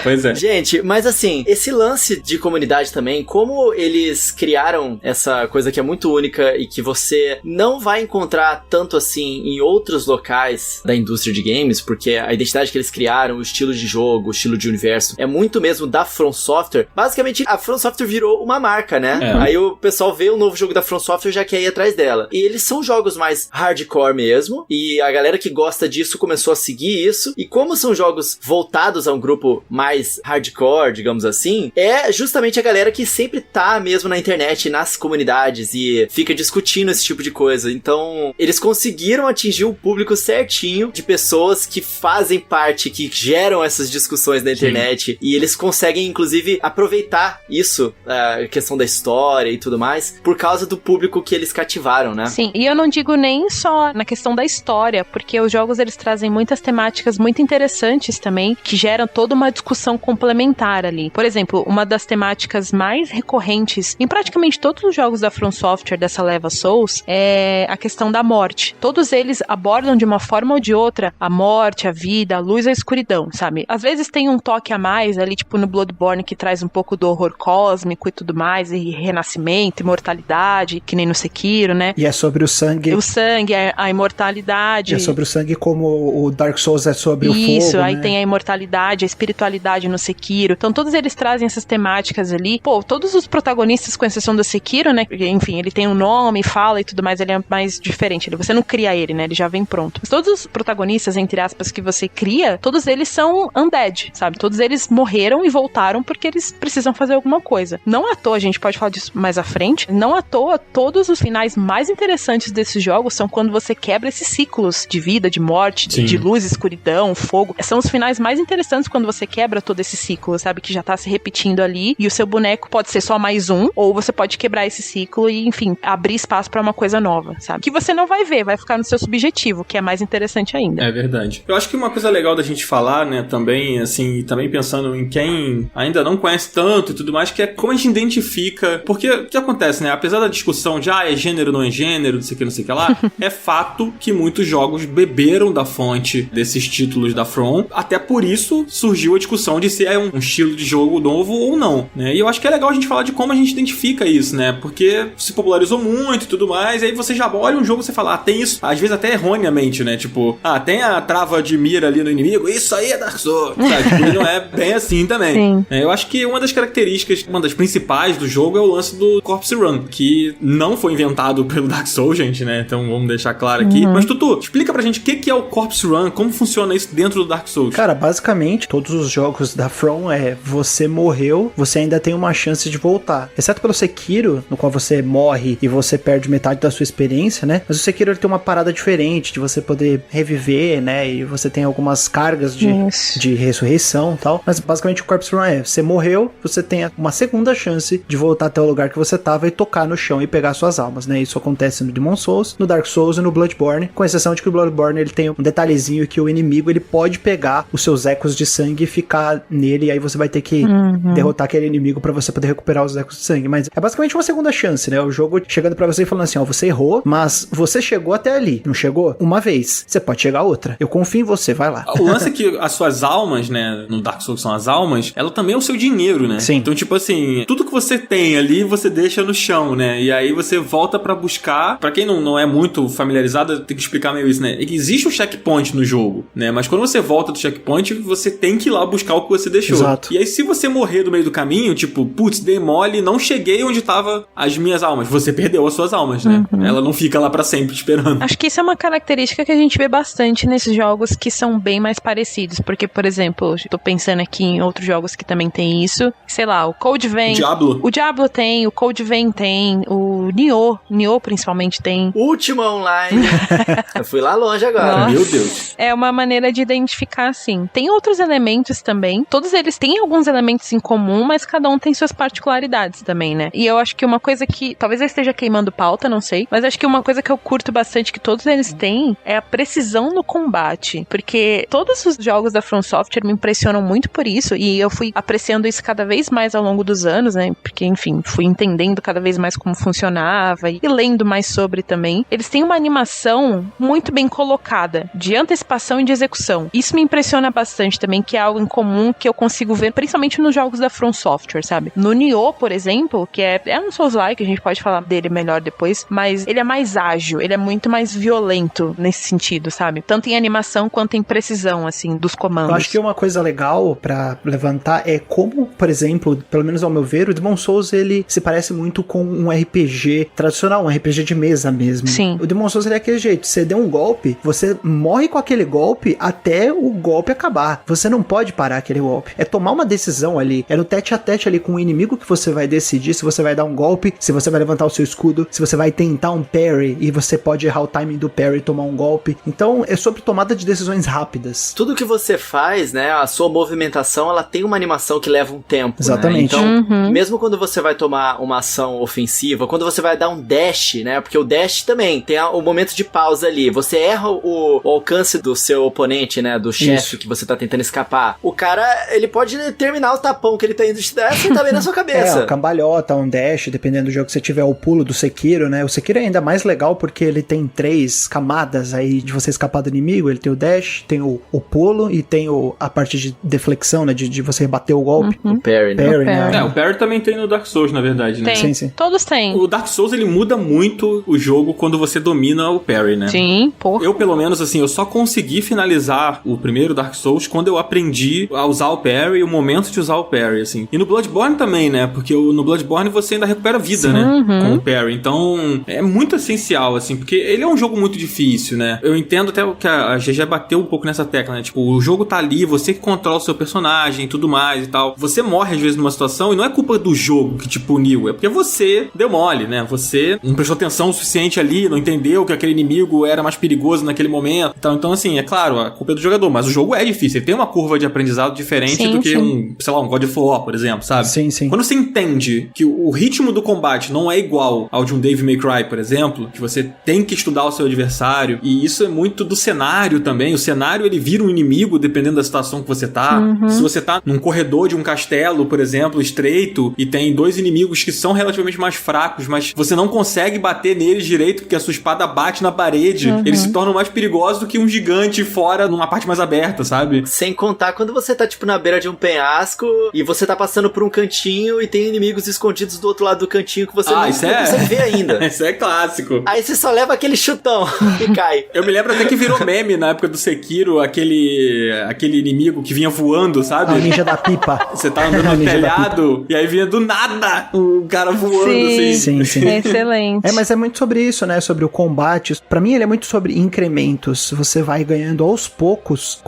Pois é. Gente, mas assim, esse lance de comunidade também, como eles criaram essa coisa que é muito única e que você não vai encontrar tanto assim em outros locais da indústria de games, porque a identidade que eles criaram, o estilo de jogo, o estilo de universo, é muito mesmo da From Software. Basicamente, a From Software virou uma marca, né? Aí o pessoal vê o novo jogo da From Software e já quer ir atrás dela. E eles são jogos mais hardcore mesmo, e a galera que gosta disso começou a seguir isso, e como são jogos voltados a um grupo mais hardcore, digamos assim, é justamente a galera que sempre tá mesmo na internet, nas comunidades, e fica discutindo esse tipo de coisa. Então, eles conseguiram atingir o público certinho de pessoas que fazem parte, que geram essas discussões na internet, e eles conseguem, inclusive, aproveitar isso, a questão da história e tudo mais, por causa do público que eles cativaram, né? Sim, e eu não digo nem só na questão da história, porque os jogos eles trazem muitas temáticas muito interessantes também, que geram toda uma discussão complementar ali. Por exemplo, uma das temáticas mais recorrentes em praticamente todos os jogos da From Software dessa leva Souls é a questão da morte. Todos eles abordam de uma forma ou de outra a morte, a vida, a luz e a escuridão, sabe? Às vezes tem um toque a mais ali, tipo no Bloodborne, que traz um pouco do horror cósmico e tudo mais, e renascimento, imortalidade, que nem no Sekiro, né? E é sobre o sangue. O sangue, a imortalidade. É sobre o sangue como o Dark Souls é sobre o fogo, Isso, aí né? tem a imortalidade, a espiritualidade no Sekiro. Então todos eles trazem essas temáticas ali. Pô, todos os protagonistas, com exceção do Sekiro, né? Enfim, ele tem um nome, fala e tudo mais, ele é mais diferente. Você não cria ele, né? Ele já vem pronto. Mas todos os protagonistas, entre aspas, que você cria, todos eles são undead, sabe? Todos eles morreram e voltaram porque eles precisam fazer alguma coisa. Não à toa, a gente pode falar disso mais à frente, não à toa, todos os finais mais interessantes desses jogos são quando você quebra esses ciclos de vida, de morte, de luz, escuridão, fogo. São os finais mais interessantes quando você quebra todo esse ciclo, sabe? Que já tá se repetindo ali, e o seu boneco pode ser só mais um, ou você pode quebrar esse ciclo e, enfim, abrir espaço pra uma coisa nova, sabe? Que você não vai ver, vai ficar no seu subjetivo, que é mais interessante ainda. É verdade. Eu acho que uma coisa legal da gente falar, né, também, assim, também pensando em quem ainda não conhece tanto e tudo mais, que é como a gente identifica, porque o que acontece, né, apesar da discussão de, é gênero, não é gênero, não sei o que lá, é fato que muitos jogos beberam da fonte desses títulos da From, até por isso surgiu a discussão de se é um estilo de jogo novo ou não, né, e eu acho que é legal a gente falar de como a gente identifica isso, né, porque se popularizou muito e tudo mais, aí você já olha um jogo e você fala, tem isso, às vezes até erroneamente, né, tipo, tem a trava de mira ali no inimigo, isso aí é Dark Souls, sabe, tipo, e não é bem assim também. Sim. Eu acho que uma das características, uma das principais do jogo é o lance do Corpse Run, que não foi inventado pelo Dark Souls, gente, né, então vamos deixar claro aqui. Mas Tutu, explica pra gente o que é o Corpse Run, como funciona isso dentro do Dark Souls. Cara, basicamente, todos os jogos da From você morreu, você ainda tem uma chance de voltar. Exceto pelo Sekiro, no qual você morre e você perde metade da sua experiência, né? Mas o Sekiro ele tem uma parada diferente de você poder reviver, né? E você tem algumas cargas de ressurreição e tal. Mas basicamente o Corpse Run você morreu, você tem uma segunda chance de voltar até o lugar que você tava e tocar no chão e pegar suas almas, né? Isso acontece no Demon Souls, no Dark Souls e no Bloodborne, com exceção de que o Bloodborne ele tem um detalhezinho que o inimigo ele pode pegar os seus ecos de sangue e ficar nele, e aí você vai ter que derrotar aquele inimigo pra você poder recuperar os ecos de sangue. Mas é basicamente uma segunda chance, né? O jogo chegando pra você e falando assim, você errou, mas você chegou até ali, não chegou? Uma vez, você pode chegar outra. Eu confio em você, vai lá. O lance é que as suas almas, né, no Dark Souls são as almas, ela também é o seu dinheiro, né? Sim. Então, tipo assim, tudo que você tem ali, você deixa no chão, né? E aí você volta pra buscar. Pra quem não é muito familiarizado, tem que explicar meio isso, né? né? Existe um checkpoint no jogo, né? Mas quando você volta do checkpoint, você tem que ir lá buscar o que você deixou. Exato. E aí, se você morrer no meio do caminho, tipo, putz, dei mole, não cheguei onde tava as minhas almas. Você perdeu as suas almas, né? Ela não fica lá pra sempre esperando. Acho que isso é uma característica que a gente vê bastante nesses jogos que são bem mais parecidos. Porque, por exemplo, tô pensando aqui em outros jogos que também tem isso. Sei lá, o Code Vein. O Diablo tem, o Code Vein tem, o Nioh principalmente tem. Ultima Online. Eu fui lá longe agora. Nossa. Meu Deus. É uma maneira de identificar, assim. Tem outros elementos também. Todos eles têm alguns elementos em comum, mas cada um tem suas particularidades também, né? E eu acho que uma coisa que... Talvez eu esteja queimando pauta, não sei. Mas acho que uma coisa que eu curto bastante que todos eles têm é a precisão no combate. Porque todos os jogos da From Software me impressionam muito por isso. E eu fui apreciando isso cada vez mais ao longo dos anos, né? Porque, enfim, fui entendendo cada vez mais como funcionava e lendo mais sobre também. Eles têm uma animação muito bem colocada, de antecipação e de execução. Isso me impressiona bastante também, que é algo em comum que eu consigo ver, principalmente nos jogos da From Software, sabe? No Nioh, por exemplo, que é um Souls-like, a gente pode falar dele melhor depois, mas ele é mais ágil, ele é muito mais violento nesse sentido, sabe? Tanto em animação quanto em precisão, assim, dos comandos. Eu acho que uma coisa legal pra levantar é como, por exemplo, pelo menos ao meu ver, o Demon Souls, ele se parece muito com um RPG tradicional, um RPG de mesa mesmo. Sim. O Demon Souls, ele é aquele jeito, você deu um golpe, você morre com aquele golpe até o golpe acabar. Você não pode parar aquele golpe. É tomar uma decisão ali, é no tete a tete ali com o inimigo que você vai decidir se você vai dar um golpe, se você vai levantar o seu escudo, se você vai tentar um parry e você pode errar o timing do parry e tomar um golpe. Então, é sobre tomada de decisões rápidas. Tudo que você faz, né, a sua movimentação, ela tem uma animação que leva um tempo. Exatamente. Né? Então, mesmo quando você vai tomar uma ação ofensiva, quando você vai dar um dash, né, porque o dash também tem o momento de pausa ali. Você erra o alcance do seu oponente, né, do chefe que você tá tentando escapar. O cara, ele pode terminar o tapão que ele tá indo te dar e tá bem na sua cabeça. É, cambalhota, um dash, dependendo do jogo que você tiver, o pulo do Sekiro, né? O Sekiro é ainda mais legal porque ele tem 3 camadas aí de você escapar do inimigo. Ele tem o dash, tem o pulo e tem a parte de deflexão, né? De você bater o golpe. O parry, né? É, o parry também tem no Dark Souls, na verdade, né? Tem. Sim. Todos têm. O Dark Souls, ele muda muito o jogo quando você domina o parry, né? Sim, porra. Eu, pelo menos, assim, eu só consegui finalizar o primeiro Dark Souls quando eu aprendi a usar o parry e o momento de usar o parry, assim. E no Bloodborne também, né? Porque no Bloodborne você ainda recupera vida, né? Com o parry. Então, é muito essencial, assim, porque ele é um jogo muito difícil, né? Eu entendo até que a GG bateu um pouco nessa tecla, né? Tipo, o jogo tá ali, você que controla o seu personagem e tudo mais e tal. Você morre, às vezes, numa situação e não é culpa do jogo que te puniu, é porque você deu mole, né? Você não prestou atenção o suficiente ali, não entendeu que aquele inimigo era mais perigoso naquele momento. Então assim, é claro, a culpa é do jogador, mas o jogo é difícil. Ele tem uma curva de aprendizado diferente do que um God of War, por exemplo, sabe? Sim. Quando você entende que o ritmo do combate não é igual ao de um Devil May Cry, por exemplo, que você tem que estudar o seu adversário, e isso é muito do cenário também. O cenário, ele vira um inimigo dependendo da situação que você tá. Se você tá num corredor de um castelo, por exemplo, estreito, e tem 2 inimigos que são relativamente mais fracos, mas você não consegue bater neles direito porque a sua espada bate na parede, eles se tornam mais perigosos do que um gigante fora numa parte mais aberta, sabe? Sem contar quando você tá, tipo, na beira de um penhasco e você tá passando por um cantinho e tem inimigos escondidos do outro lado do cantinho que você não consegue ver ainda. Isso é clássico. Aí você só leva aquele chutão e cai. Eu me lembro até que virou meme na época do Sekiro, aquele inimigo que vinha voando, sabe? O ninja da pipa. Você tá andando no telhado e aí vinha do nada o cara voando, assim. Sim. Excelente. Mas é muito sobre isso, né? Sobre o combate. Pra mim, ele é muito sobre incrementos. Você vai ganhando aos poucos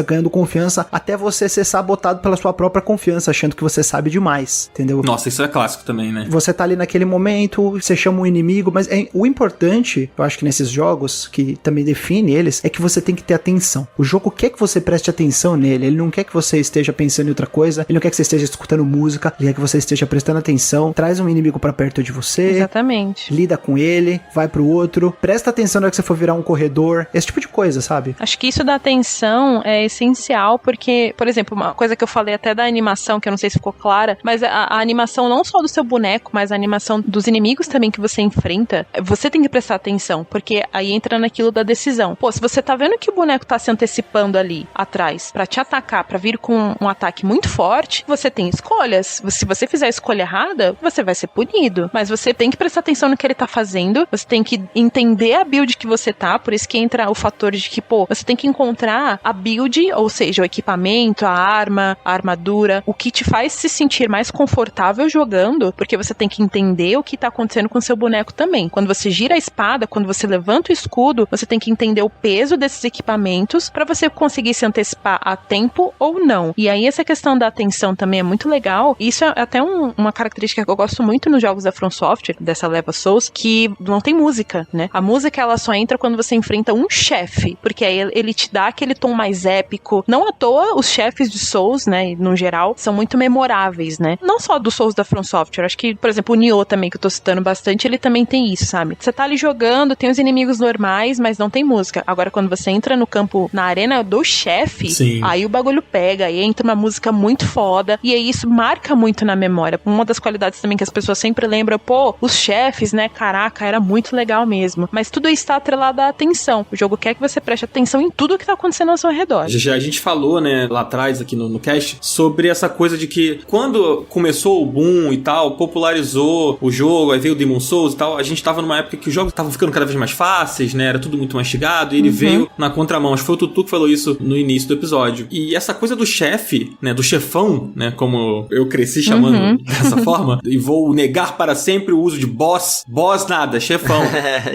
ganhando confiança, até você ser sabotado pela sua própria confiança, achando que você sabe demais, entendeu? Nossa, isso é clássico também, né? Você tá ali naquele momento, você chama um inimigo, mas o importante, eu acho que nesses jogos, que também define eles, é que você tem que ter atenção. O jogo quer que você preste atenção nele, ele não quer que você esteja pensando em outra coisa, ele não quer que você esteja escutando música, ele quer que você esteja prestando atenção, traz um inimigo pra perto de você. Exatamente. Lida com ele, vai pro outro, presta atenção na hora que você for virar um corredor, esse tipo de coisa. coisa, sabe? Acho que isso da atenção é essencial, porque, por exemplo, uma coisa que eu falei até da animação, que eu não sei se ficou clara, mas a animação não só do seu boneco, mas a animação dos inimigos também que você enfrenta, você tem que prestar atenção, porque aí entra naquilo da decisão. Pô, se você tá vendo que o boneco tá se antecipando ali atrás pra te atacar, pra vir com um ataque muito forte, você tem escolhas. Se você fizer a escolha errada, você vai ser punido. Mas você tem que prestar atenção no que ele tá fazendo, você tem que entender a build que você tá, por isso que entra o fator de que, pô, você tem que encontrar a build, ou seja, o equipamento, a arma, a armadura, o que te faz se sentir mais confortável jogando, porque você tem que entender o que tá acontecendo com o seu boneco também. Quando você gira a espada, quando você levanta o escudo, você tem que entender o peso desses equipamentos pra você conseguir se antecipar a tempo ou não. E aí essa questão da atenção também é muito legal. Isso é até uma característica que eu gosto muito nos jogos da From Software, dessa leva Souls, que não tem música, né? A música, ela só entra quando você enfrenta um chefe, porque aí ele te dá aquele tom mais épico. Não à toa, os chefes de Souls, né, no geral, são muito memoráveis, né? Não só dos Souls da From Software, acho que, por exemplo, o Nioh também, que eu tô citando bastante, ele também tem isso, sabe? Você tá ali jogando, tem os inimigos normais, mas não tem música. Agora, quando você entra no campo, na arena do chefe, Sim. Aí o bagulho pega, aí entra uma música muito foda, e aí isso marca muito na memória. Uma das qualidades também que as pessoas sempre lembram, pô, os chefes, né, caraca, era muito legal mesmo. Mas tudo isso tá atrelado à atenção. O jogo quer que você preste atenção em tudo que tá acontecendo ao seu redor. A gente falou, né, lá atrás, aqui no cast, sobre essa coisa de que quando começou o boom e tal, popularizou o jogo, aí veio o Demon's Souls e tal, a gente tava numa época que os jogos estavam ficando cada vez mais fáceis, né, era tudo muito mastigado, e ele veio na contramão. Acho que foi o Tutu que falou isso no início do episódio. E essa coisa do chefe, né, do chefão, né, como eu cresci chamando dessa forma, e vou negar para sempre o uso de boss. Boss nada, chefão.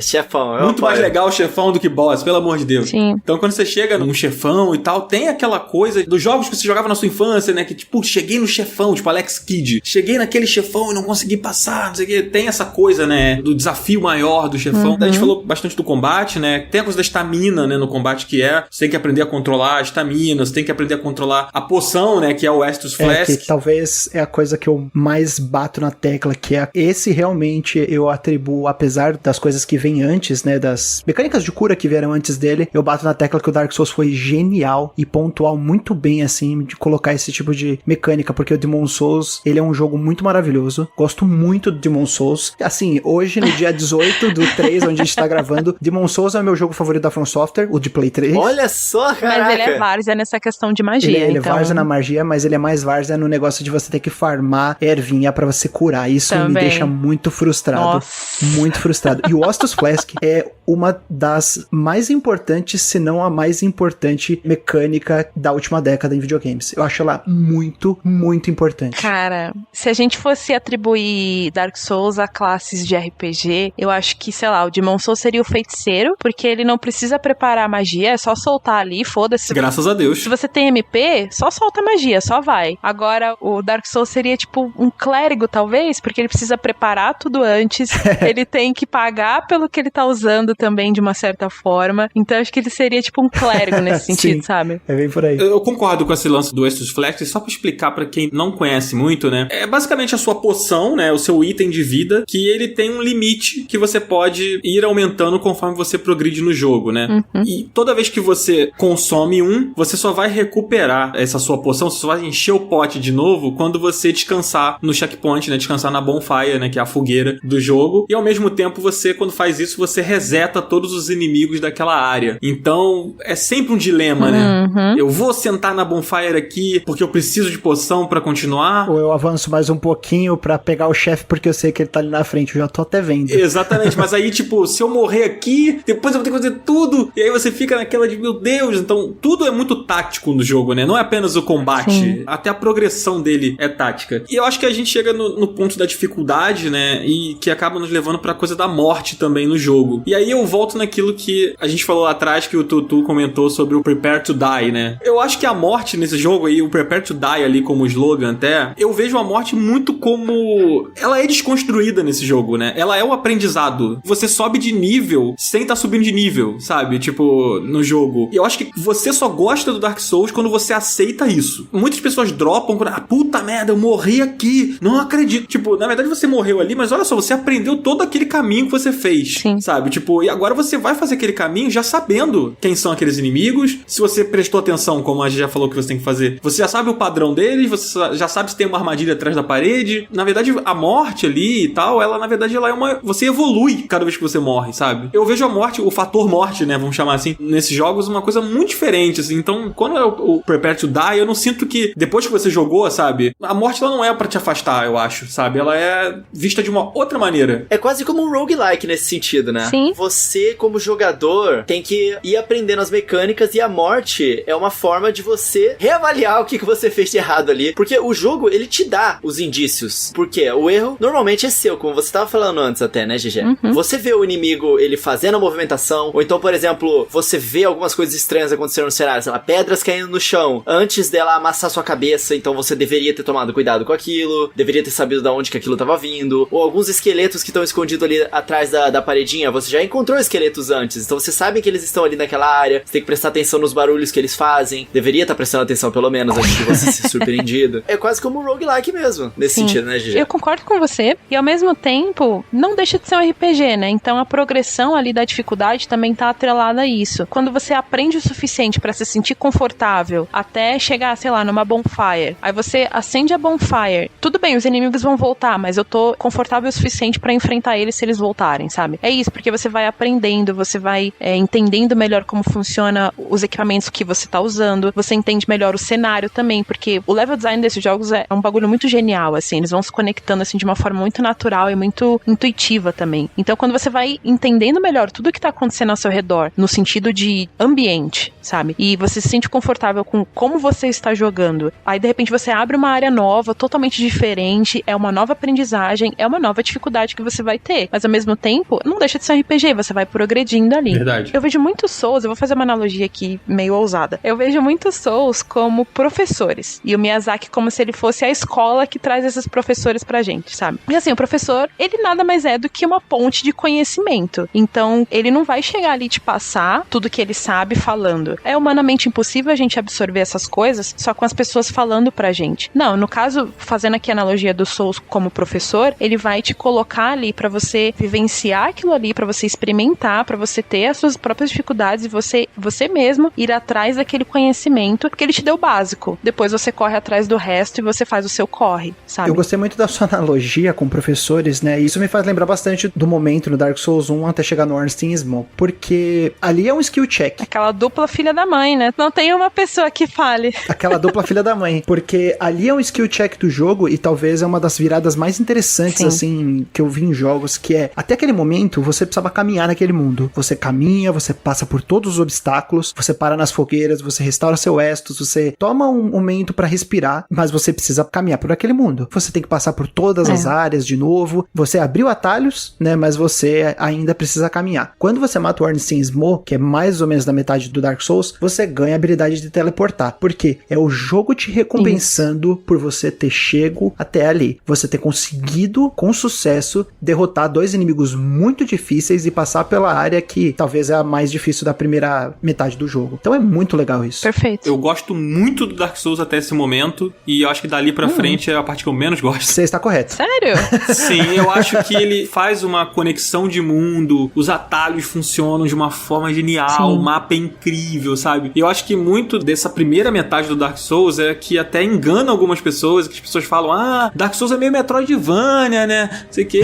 Chefão. Muito mais legal chefão do que boss, pelo amor de Deus. Sim. Então quando você chega num chefão e tal, tem aquela coisa dos jogos que você jogava na sua infância, né, que tipo, cheguei no chefão, tipo Alex Kidd, cheguei naquele chefão e não consegui passar, não sei o que. Tem essa coisa, né, do desafio maior do chefão. A gente falou bastante do combate, né, tem a coisa da estamina, né, no combate, que você tem que aprender a controlar a estamina, você tem que aprender a controlar a poção, né, que é o Estus Flask. Que talvez é a coisa que eu mais bato na tecla, que é esse realmente eu atribuo, apesar das coisas que vêm antes, né, das mecânicas de cura que vieram antes dele, eu bato na tecla que o Dark Souls foi genial e pontual muito bem, assim, de colocar esse tipo de mecânica, porque o Demon's Souls, ele é um jogo muito maravilhoso, gosto muito do Demon's Souls, assim, hoje no dia 18 do 3, onde a gente tá gravando, Demon's Souls é o meu jogo favorito da From Software, o de Play 3. Olha só, caraca! Mas ele é várzea nessa questão de magia, ele então... é várzea na magia, mas ele é mais várzea no negócio de você ter que farmar ervinha pra você curar. Isso Também. me deixa muito frustrado. Nossa. Muito frustrado. E o Estus Flask é uma das mais importantes, se não a mais importante mecânica da última década em videogames. Eu acho ela muito, muito importante. Cara, se a gente fosse atribuir Dark Souls a classes de RPG, eu acho que, sei lá, o Demon's Souls seria o feiticeiro, porque ele não precisa preparar magia, é só soltar ali, foda-se. Graças a Deus. Se você tem MP, só solta magia, só vai. Agora, o Dark Souls seria tipo um clérigo, talvez, porque ele precisa preparar tudo antes, ele tem que pagar pelo que ele tá usando também, de uma certa forma. Então, acho que ele seria tipo um clérigo nesse sentido, sabe? É bem por aí. Eu concordo com esse lance do Estus Flask, só pra explicar pra quem não conhece muito, né? É basicamente a sua poção, né? O seu item de vida, que ele tem um limite que você pode ir aumentando conforme você progride no jogo, né? E toda vez que você consome você só vai recuperar essa sua poção, você só vai encher o pote de novo quando você descansar no checkpoint, né? Descansar na bonfire, né? Que é a fogueira do jogo. E ao mesmo tempo, você, quando faz isso, você reseta todos os inimigos daquela área. Então, é sempre um dilema, né? Eu vou sentar na bonfire aqui porque eu preciso de poção pra continuar. Ou eu avanço mais um pouquinho pra pegar o chefe porque eu sei que ele tá ali na frente. Eu já tô até vendo. Exatamente. Mas aí, tipo, se eu morrer aqui, depois eu vou ter que fazer tudo. E aí você fica naquela de, meu Deus. Então, tudo é muito tático no jogo, né? Não é apenas o combate. Sim. Até a progressão dele é tática. E eu acho que a gente chega no ponto da dificuldade, né? E que acaba nos levando pra coisa da morte também no jogo. E aí eu volto naquilo que a gente falou lá atrás, que o Tutu comentou sobre o Prepare to Die, né? Eu acho que a morte nesse jogo aí, o Prepare to Die ali como slogan até, eu vejo a morte muito como... Ela é desconstruída nesse jogo, né? Ela é um aprendizado. Você sobe de nível sem estar subindo de nível, sabe? Tipo, no jogo. E eu acho que você só gosta do Dark Souls quando você aceita isso. Muitas pessoas dropam quando, puta merda, eu morri aqui. Não acredito. Tipo, na verdade você morreu ali, mas olha só, você aprendeu todo aquele caminho que você fez. Sim. Sabe? Tipo, e agora você vai fazer aquele caminho já sabendo sabendo quem são aqueles inimigos. Se você prestou atenção, como a gente já falou que você tem que fazer, você já sabe o padrão deles, você já sabe se tem uma armadilha atrás da parede. Na verdade, a morte ali e tal, ela na verdade ela é uma... Você evolui cada vez que você morre, sabe? Eu vejo a morte, o fator morte, né, vamos chamar assim, nesses jogos uma coisa muito diferente, assim. Então, quando é o Prepare to Die, eu não sinto que depois que você jogou, sabe, a morte ela não é pra te afastar, eu acho, sabe? Ela é vista de uma outra maneira. É quase como um roguelike nesse sentido, né? Sim. Você, como jogador, tem que ir aprendendo as mecânicas e a morte é uma forma de você reavaliar o que você fez de errado ali. Porque o jogo, ele te dá os indícios. Porque o erro normalmente é seu, como você tava falando antes até, né, GG? Você vê o inimigo, ele fazendo a movimentação, ou então, por exemplo, você vê algumas coisas estranhas acontecendo no cenário, sei lá, pedras caindo no chão, antes dela amassar sua cabeça, então você deveria ter tomado cuidado com aquilo, deveria ter sabido de onde que aquilo tava vindo, ou alguns esqueletos que estão escondidos ali atrás da paredinha, você já encontrou esqueletos antes, então você sabe que eles estão ali naquela área, você tem que prestar atenção nos barulhos que eles fazem, deveria estar prestando atenção pelo menos antes de você ser surpreendido. É quase como um roguelike mesmo, nesse sentido, né, GG? Eu concordo com você, e ao mesmo tempo, não deixa de ser um RPG, né? Então a progressão ali da dificuldade também tá atrelada a isso. Quando você aprende o suficiente pra se sentir confortável até chegar, sei lá, numa bonfire, aí você acende a bonfire, tudo bem, os inimigos vão voltar, mas eu tô confortável o suficiente pra enfrentar eles se eles voltarem, sabe? É isso, porque você vai aprendendo, você vai entendendo melhor como funciona os equipamentos que você tá usando, você entende melhor o cenário também, porque o level design desses jogos é um bagulho muito genial, assim, eles vão se conectando, assim, de uma forma muito natural e muito intuitiva também. Então, quando você vai entendendo melhor tudo que tá acontecendo ao seu redor, no sentido de ambiente, sabe? E você se sente confortável com como você está jogando, aí, de repente, você abre uma área nova, totalmente diferente, é uma nova aprendizagem, é uma nova dificuldade que você vai ter, mas, ao mesmo tempo, não deixa de ser um RPG, você vai progredindo ali. Verdade. Eu vejo muitos Souls, eu vou fazer uma analogia aqui meio ousada, eu vejo muitos Souls como professores, e o Miyazaki como se ele fosse a escola que traz esses professores pra gente, sabe? E assim, o professor, ele nada mais é do que uma ponte de conhecimento, então ele não vai chegar ali e te passar tudo que ele sabe falando. É humanamente impossível a gente absorver essas coisas só com as pessoas falando pra gente. Não, no caso, fazendo aqui a analogia do Souls como professor, ele vai te colocar ali pra você vivenciar aquilo ali, pra você experimentar, pra você ter as suas próprias dificuldades e você mesmo ir atrás daquele conhecimento, porque ele te deu o básico. Depois você corre atrás do resto e você faz o seu corre, sabe? Eu gostei muito da sua analogia com professores, né? Isso me faz lembrar bastante do momento no Dark Souls 1 até chegar no Ornstein Ismael, porque ali é um skill check. Aquela dupla filha da mãe, né? Não tem uma pessoa que fale. Aquela dupla filha da mãe, porque ali é um skill check do jogo e talvez é uma das viradas mais interessantes, Sim. assim, que eu vi em jogos, que é, até aquele momento, você precisava caminhar naquele mundo. Você caminha, você passa por todos os obstáculos, você para nas fogueiras, você restaura seu Estus, você toma um momento pra respirar, mas você precisa caminhar por aquele mundo. Você tem que passar por todas as áreas de novo, você abriu atalhos, né, mas você ainda precisa caminhar. Quando você mata o Ornstein Ismael, que é mais ou menos da metade do Dark Souls, você ganha a habilidade de teleportar. Por quê? É o jogo te recompensando por você ter chego até ali. Você ter conseguido, com sucesso, derrotar 2 inimigos muito difíceis e passar pela área que talvez é a mais difícil da primeira metade do jogo. Então é muito legal isso. Perfeito. Eu gosto muito do Dark Souls até esse momento, e eu acho que dali pra frente é a parte que eu menos gosto. Você está correto. Sério? Sim, eu acho que ele faz uma conexão de mundo, os atalhos funcionam de uma forma genial, Sim. o mapa é incrível, sabe? E eu acho que muito dessa primeira metade do Dark Souls é que até engana algumas pessoas, que as pessoas falam, Dark Souls é meio Metroidvania, né? Não sei o quê.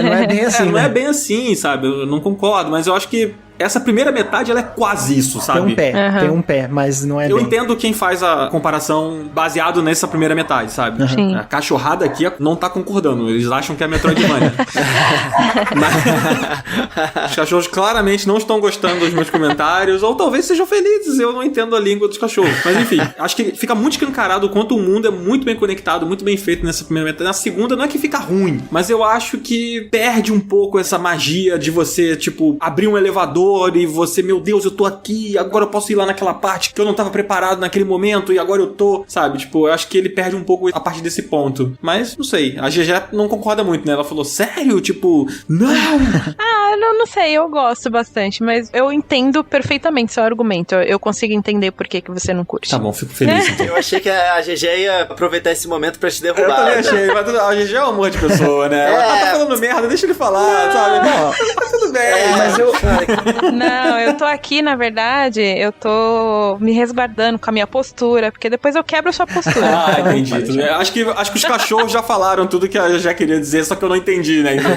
Não é bem assim, não né? é bem assim, sabe? Eu não concordo, mas eu acho que essa primeira metade, ela é quase isso, sabe? Tem um pé, mas não é Eu bem. entendo quem faz a comparação baseado nessa primeira metade, sabe? Sim. A cachorrada aqui não tá concordando. Eles acham que é Metroidvania. Mas os cachorros claramente não estão gostando dos meus comentários, ou talvez sejam felizes. Eu não entendo a língua dos cachorros. Mas enfim, acho que fica muito escancarado o quanto o mundo é muito bem conectado, muito bem feito nessa primeira metade. Na segunda, não é que fica ruim, mas eu acho que perde um pouco essa magia de você, tipo, abrir um elevador e você, meu Deus, eu tô aqui, agora eu posso ir lá naquela parte que eu não tava preparado naquele momento e agora eu tô, sabe? Tipo, eu acho que ele perde um pouco a partir desse ponto. Mas, não sei, a GG não concorda muito, né? Ela falou, sério? Tipo, não! Não sei, eu gosto bastante, mas eu entendo perfeitamente seu argumento. Eu consigo entender por que você não curte. Tá bom, fico feliz então. Eu achei que a GG ia aproveitar esse momento pra te derrubar. Eu também achei, mas a GG é um amor de pessoa, né? Ela tá falando merda, deixa ele falar, sabe? Tá tudo bem. Mas Não, eu tô aqui, na verdade, eu tô me resguardando com a minha postura, porque depois eu quebro a sua postura. Ah, entendi. Acho que os cachorros já falaram tudo que eu já queria dizer, só que eu não entendi, né? Então,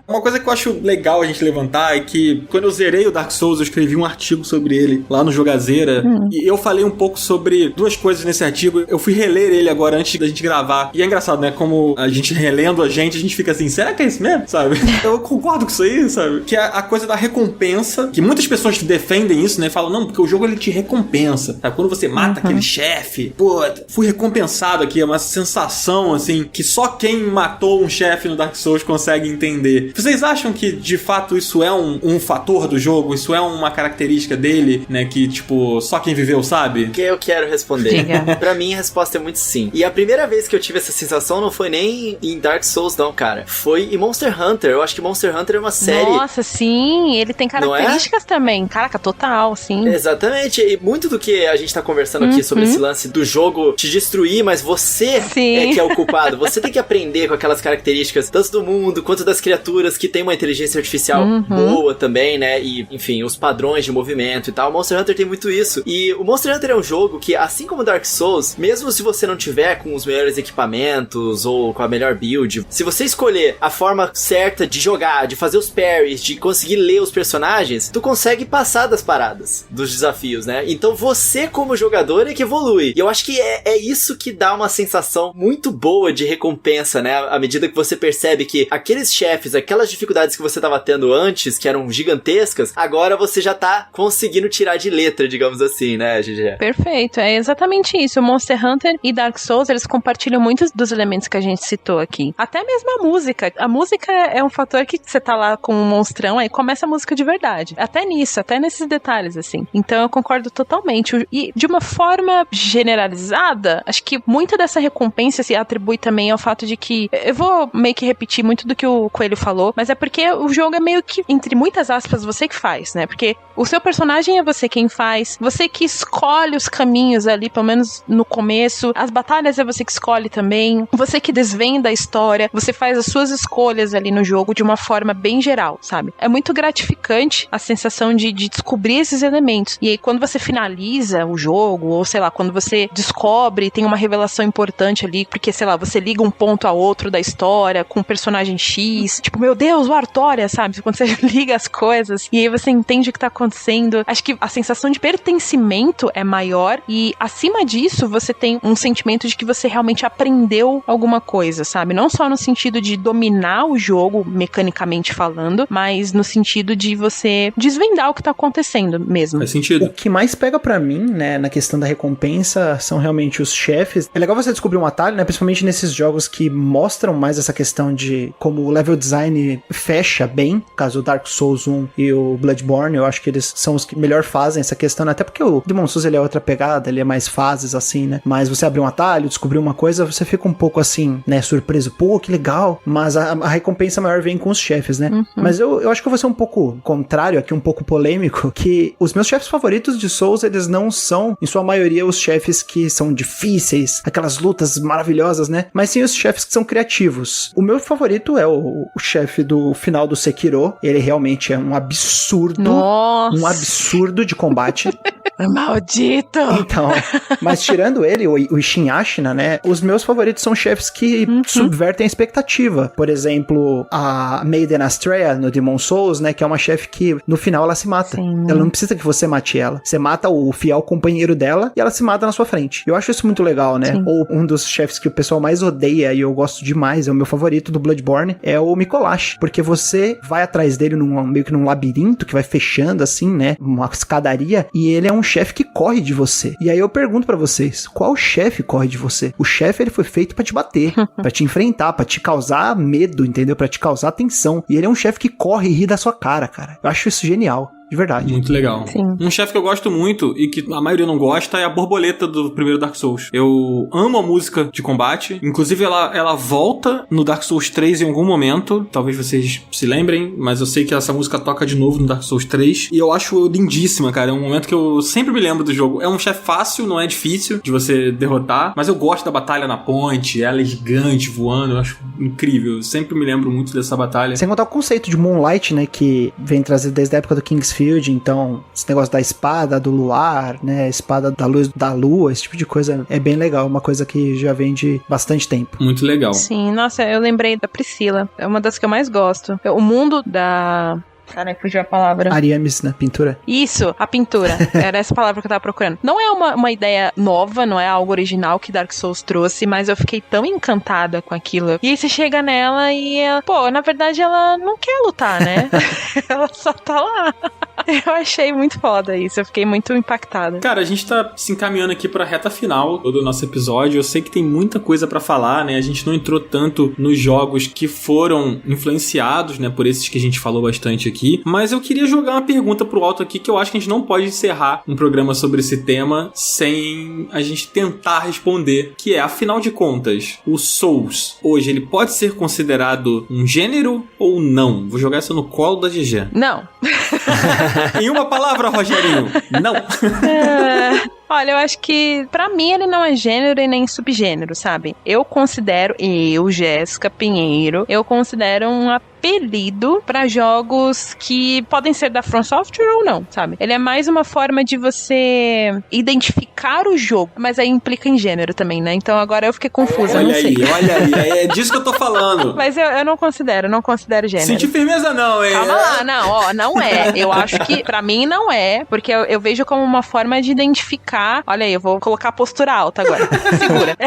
uma coisa que eu acho legal a gente levantar é que quando eu zerei o Dark Souls, eu escrevi um artigo sobre ele lá no Jogazeira, e eu falei um pouco sobre duas coisas nesse artigo. Eu fui reler ele agora antes da gente gravar, e é engraçado, né? Como a gente relendo a gente fica assim, será que é isso mesmo? Sabe? Eu concordo com isso aí, sabe? Que é a coisa da recompensa, que muitas pessoas defendem isso, né? Falam, não, porque o jogo ele te recompensa, sabe? Quando você mata aquele chefe, pô, fui recompensado aqui, é uma sensação, assim, que só quem matou um chefe no Dark Souls consegue entender. Vocês acham que, de fato, isso é um fator do jogo? Isso é uma característica dele, né? Que, tipo, só quem viveu sabe? Que eu quero responder. Diga. Pra mim, a resposta é muito sim. E a primeira vez que eu tive essa sensação não foi nem em Dark Souls, não, cara. Foi em Monster Hunter. Eu acho que Monster Hunter é uma série... Nossa, sim. Ele tem características também. Caraca, total, sim. Exatamente. E muito do que a gente tá conversando aqui sobre esse lance do jogo te destruir, mas você é que é o culpado. Você tem que aprender com aquelas características, tanto do mundo quanto das criaturas que tem uma inteligência artificial boa também, né? E, enfim, os padrões de movimento e tal. O Monster Hunter tem muito isso. E o Monster Hunter é um jogo que, assim como Dark Souls, mesmo se você não tiver com os melhores equipamentos ou com a melhor build, se você escolher a forma certa de jogar, de fazer os parries, de conseguir ler os personagens, tu consegue passar das paradas, dos desafios, né? Então você, como jogador, é que evolui. E eu acho que é isso que dá uma sensação muito boa de recompensa, né? À medida que você percebe que aqueles chefes, aquelas dificuldades que você tava tendo antes, que eram gigantescas, agora você já tá conseguindo tirar de letra, digamos assim, né, GG? Perfeito, é exatamente isso. O Monster Hunter e Dark Souls, eles compartilham muitos dos elementos que a gente citou aqui. Até mesmo a música. A música é um fator que você tá lá com um monstrão, aí começa a música de verdade. Até nisso, até nesses detalhes, assim. Então eu concordo totalmente. E de uma forma generalizada, acho que muita dessa recompensa se atribui também ao fato de que, eu vou meio que repetir muito do que o Coelho falou, mas é porque o jogo é meio que, entre muitas aspas, você que faz, né? Porque o seu personagem é você quem faz, você que escolhe os caminhos ali, pelo menos no começo, as batalhas é você que escolhe também, você que desvenda a história, você faz as suas escolhas ali no jogo de uma forma bem geral, sabe? É muito gratificante a sensação de descobrir esses elementos. E aí, quando você finaliza o jogo, ou sei lá, quando você descobre, tem uma revelação importante ali, porque, sei lá, você liga um ponto a outro da história com o personagem X, tipo, meu Deus, o Artória, sabe? Quando você liga as coisas e aí você entende o que tá acontecendo, acho que a sensação de pertencimento é maior e, acima disso, você tem um sentimento de que você realmente aprendeu alguma coisa, sabe? Não só no sentido de dominar o jogo, mecanicamente falando, mas no sentido de você desvendar o que tá acontecendo mesmo. Faz sentido. O que mais pega pra mim, né, na questão da recompensa, são realmente os chefes. É legal você descobrir um atalho, né, principalmente nesses jogos que mostram mais essa questão de como o level design fecha bem, no caso o Dark Souls 1 e o Bloodborne, eu acho que eles são os que melhor fazem essa questão, né? Até porque o Demon Souls, ele é outra pegada, ele é mais fases, assim, né, mas você abrir um atalho, descobrir uma coisa, você fica um pouco assim, né, surpreso, pô, que legal, mas a recompensa maior vem com os chefes, né? Mas eu acho que eu vou ser um pouco contrário aqui, um pouco polêmico, que os meus chefes favoritos de Souls, eles não são, em sua maioria, os chefes que são difíceis, aquelas lutas maravilhosas, né? Mas sim os chefes que são criativos. O meu favorito é o chefe do final do Sekiro. Ele realmente é um absurdo. Nossa. Um absurdo de combate. Maldito! Então, mas tirando ele, o Ishin Ashina, né? Os meus favoritos são chefes que subvertem a expectativa. Por exemplo, a Maiden Astrea no Demon Souls, né? Que é uma chefe que no final ela se mata. Sim. Ela não precisa que você mate ela. Você mata o fiel companheiro dela e ela se mata na sua frente. Eu acho isso muito legal, né? Sim. Ou um dos chefes que o pessoal mais odeia e eu gosto demais, é o meu favorito do Bloodborne, é o Micolash. Porque você vai atrás dele meio que num labirinto que vai fechando assim, né? Uma escadaria, e ele é um chefe que corre de você. E aí eu pergunto pra vocês, qual chefe corre de você? O chefe, ele foi feito pra te bater, pra te enfrentar, pra te causar medo, entendeu? Pra te causar tensão. E ele é um chefe que corre e ri da sua cara. Eu acho isso genial. De de verdade. Muito legal. Sim. Um chefe que eu gosto muito e que a maioria não gosta é a borboleta do primeiro Dark Souls. Eu amo a música de combate. Inclusive, ela volta no Dark Souls 3 em algum momento. Talvez vocês se lembrem, mas eu sei que essa música toca de novo no Dark Souls 3. E eu acho lindíssima, cara. É um momento que eu sempre me lembro do jogo. É um chefe fácil, não é difícil de você derrotar. Mas eu gosto da batalha na ponte. Ela é gigante, voando. Eu acho incrível. Eu sempre me lembro muito dessa batalha. Sem contar o conceito de Moonlight, né, que vem trazido desde a época do Kingsfield, então esse negócio da espada, do luar, né, espada da luz da lua, esse tipo de coisa é bem legal, uma coisa que já vem de bastante tempo. Muito legal. Sim, nossa, eu lembrei da Priscila, é uma das que eu mais gosto. O mundo da... Caralho, fugiu a palavra. Ariamis, né? Pintura. Isso, a pintura. Era essa palavra que eu tava procurando. Não é uma ideia nova, não é algo original que Dark Souls trouxe, mas eu fiquei tão encantada com aquilo. E aí você chega nela e ela, pô, na verdade ela não quer lutar, né? Ela só tá lá. Eu achei muito foda isso, eu fiquei muito impactada. Cara, a gente tá se encaminhando aqui pra reta final do nosso episódio. Eu sei que tem muita coisa pra falar, né? A gente não entrou tanto nos jogos que foram influenciados, né, por esses que a gente falou bastante aqui. Mas eu queria jogar uma pergunta pro alto aqui, que eu acho que a gente não pode encerrar um programa sobre esse tema sem a gente tentar responder, que é, afinal de contas, o Souls, hoje, ele pode ser considerado um gênero ou não? Vou jogar isso no colo da GG. Não. Em uma palavra, Rogerinho, não. Olha, eu acho que pra mim ele não é gênero e nem subgênero, sabe? Jéssica Pinheiro, eu considero um apelido pra jogos que podem ser da From Software ou não, sabe? Ele é mais uma forma de você identificar o jogo, mas aí implica em gênero também, né? Então agora eu fiquei confusa, olha não sei. Olha aí, é disso que eu tô falando. Mas eu não considero gênero. Sentir firmeza não, hein? Calma lá, não é. Eu acho que pra mim não é, porque eu vejo como uma forma de identificar. Olha aí, eu vou colocar a postura alta agora. Segura.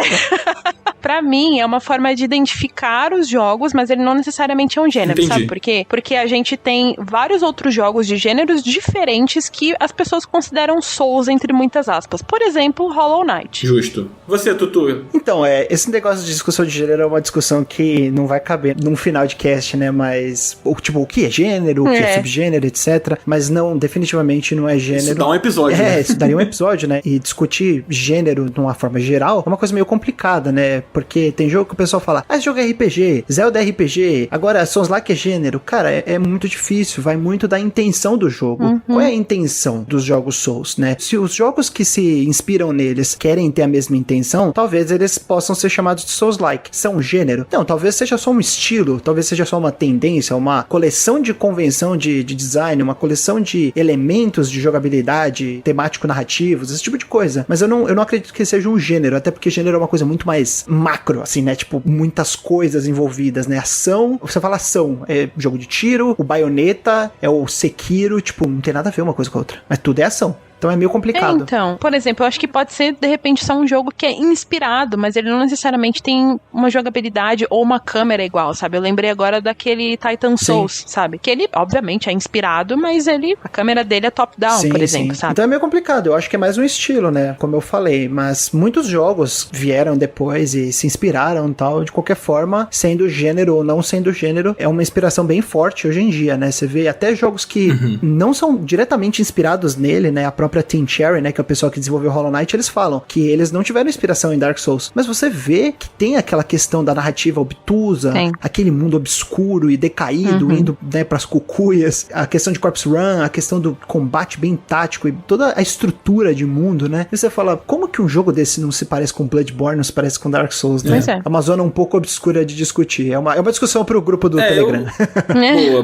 Pra mim, é uma forma de identificar os jogos, mas ele não necessariamente é um gênero, Entendi. sabe por quê? Porque a gente tem vários outros jogos de gêneros diferentes que as pessoas consideram Souls, entre muitas aspas. Por exemplo, Hollow Knight. Justo. Você, Tutu? Então, esse negócio de discussão de gênero é uma discussão que não vai caber num final de cast, né? Mas, tipo, o que é gênero, o que é subgênero, etc. Mas não, definitivamente não é gênero. Isso dá um episódio, né? Isso daria um episódio, né? E discutir gênero de uma forma geral é uma coisa meio complicada, né? Porque tem jogo que o pessoal fala, esse jogo é RPG, Zelda é RPG, agora Souls Like é gênero. Cara, é muito difícil, vai muito da intenção do jogo. Uhum. Qual é a intenção dos jogos Souls, né? Se os jogos que se inspiram neles querem ter a mesma intenção, talvez eles possam ser chamados de Souls-like. São um gênero? Não, talvez seja só um estilo, talvez seja só uma tendência, uma coleção de convenção de design, uma coleção de elementos de jogabilidade, temático-narrativos, esse tipo de coisa. Mas eu não acredito que seja um gênero, até porque gênero é uma coisa muito mais macro, assim, né? Tipo, muitas coisas envolvidas, né? Ação, você fala ação, é jogo de tiro, o Bayonetta, é o Sekiro, tipo, não tem nada a ver uma coisa com a outra. Mas tudo é ação. Então é meio complicado. Então, por exemplo, eu acho que pode ser, de repente, só um jogo que é inspirado, mas ele não necessariamente tem uma jogabilidade ou uma câmera igual, sabe? Eu lembrei agora daquele Titan Souls, sabe? Que ele, obviamente, é inspirado, mas a câmera dele é top-down, por exemplo, sabe? Então é meio complicado. Eu acho que é mais um estilo, né? Como eu falei. Mas muitos jogos vieram depois e se inspiraram e tal. De qualquer forma, sendo gênero ou não sendo gênero, é uma inspiração bem forte hoje em dia, né? Você vê até jogos que não são diretamente inspirados nele, né? A própria Team Cherry, né, que é o pessoal que desenvolveu Hollow Knight, eles falam que eles não tiveram inspiração em Dark Souls, mas você vê que tem aquela questão da narrativa obtusa, aquele mundo obscuro e decaído, indo, né, pras cucuias, a questão de Corpse Run, a questão do combate bem tático e toda a estrutura de mundo, né, e você fala, como que um jogo desse não se parece com Bloodborne, não se parece com Dark Souls, né? É uma zona um pouco obscura de discutir, é uma discussão pro grupo do Telegram.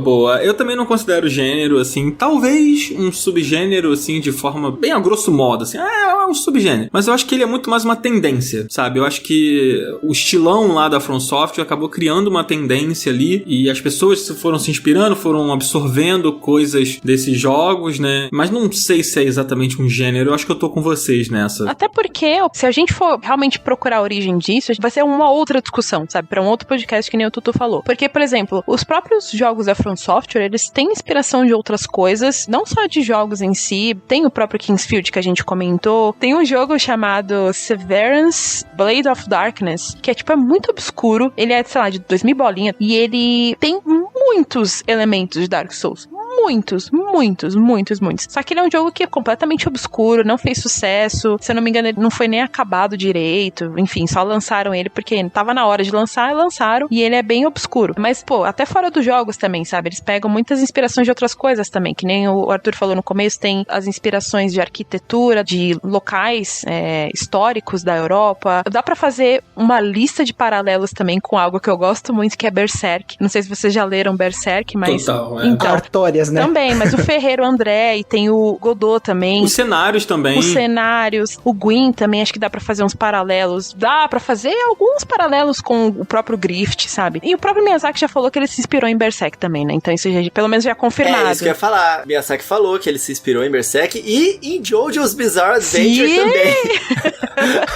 Boa. Eu também não considero gênero, assim, talvez um subgênero, assim, de forma bem a grosso modo, assim, é um subgênero. Mas eu acho que ele é muito mais uma tendência, sabe? Eu acho que o estilão lá da From Software acabou criando uma tendência ali e as pessoas foram se inspirando, foram absorvendo coisas desses jogos, né? Mas não sei se é exatamente um gênero, eu acho que eu tô com vocês nessa. Até porque, se a gente for realmente procurar a origem disso, vai ser uma outra discussão, sabe? Pra um outro podcast que nem o Tutu falou. Porque, por exemplo, os próprios jogos da From Software, eles têm inspiração de outras coisas, não só de jogos em si, tem o próprio Kingsfield que a gente comentou, tem um jogo chamado Severance Blade of Darkness, que é muito obscuro, ele é, sei lá, de 2000 bolinha, e ele tem muitos elementos de Dark Souls, muitos. Só que ele é um jogo que é completamente obscuro, não fez sucesso, se eu não me engano ele não foi nem acabado direito, enfim, só lançaram ele porque tava na hora de lançar, lançaram, e ele é bem obscuro. Mas, pô, até fora dos jogos também, sabe? Eles pegam muitas inspirações de outras coisas também, que nem o Arthur falou no começo, tem as inspirações de arquitetura, de locais históricos da Europa. Dá pra fazer uma lista de paralelos também com algo que eu gosto muito, que é Berserk. Não sei se vocês já leram Berserk, mas... Total, então, Artórias, né? Também, mas o Ferreiro André e tem o Godot também. Os cenários também. Os cenários. O Gwyn também, acho que dá pra fazer uns paralelos. Dá pra fazer alguns paralelos com o próprio Grift, sabe? E o próprio Miyazaki já falou que ele se inspirou em Berserk também, né? Então isso já, pelo menos já é confirmado. É isso que eu ia falar. Miyazaki falou que ele se inspirou em Berserk e em JoJo's Bizarre Adventure Sim. também.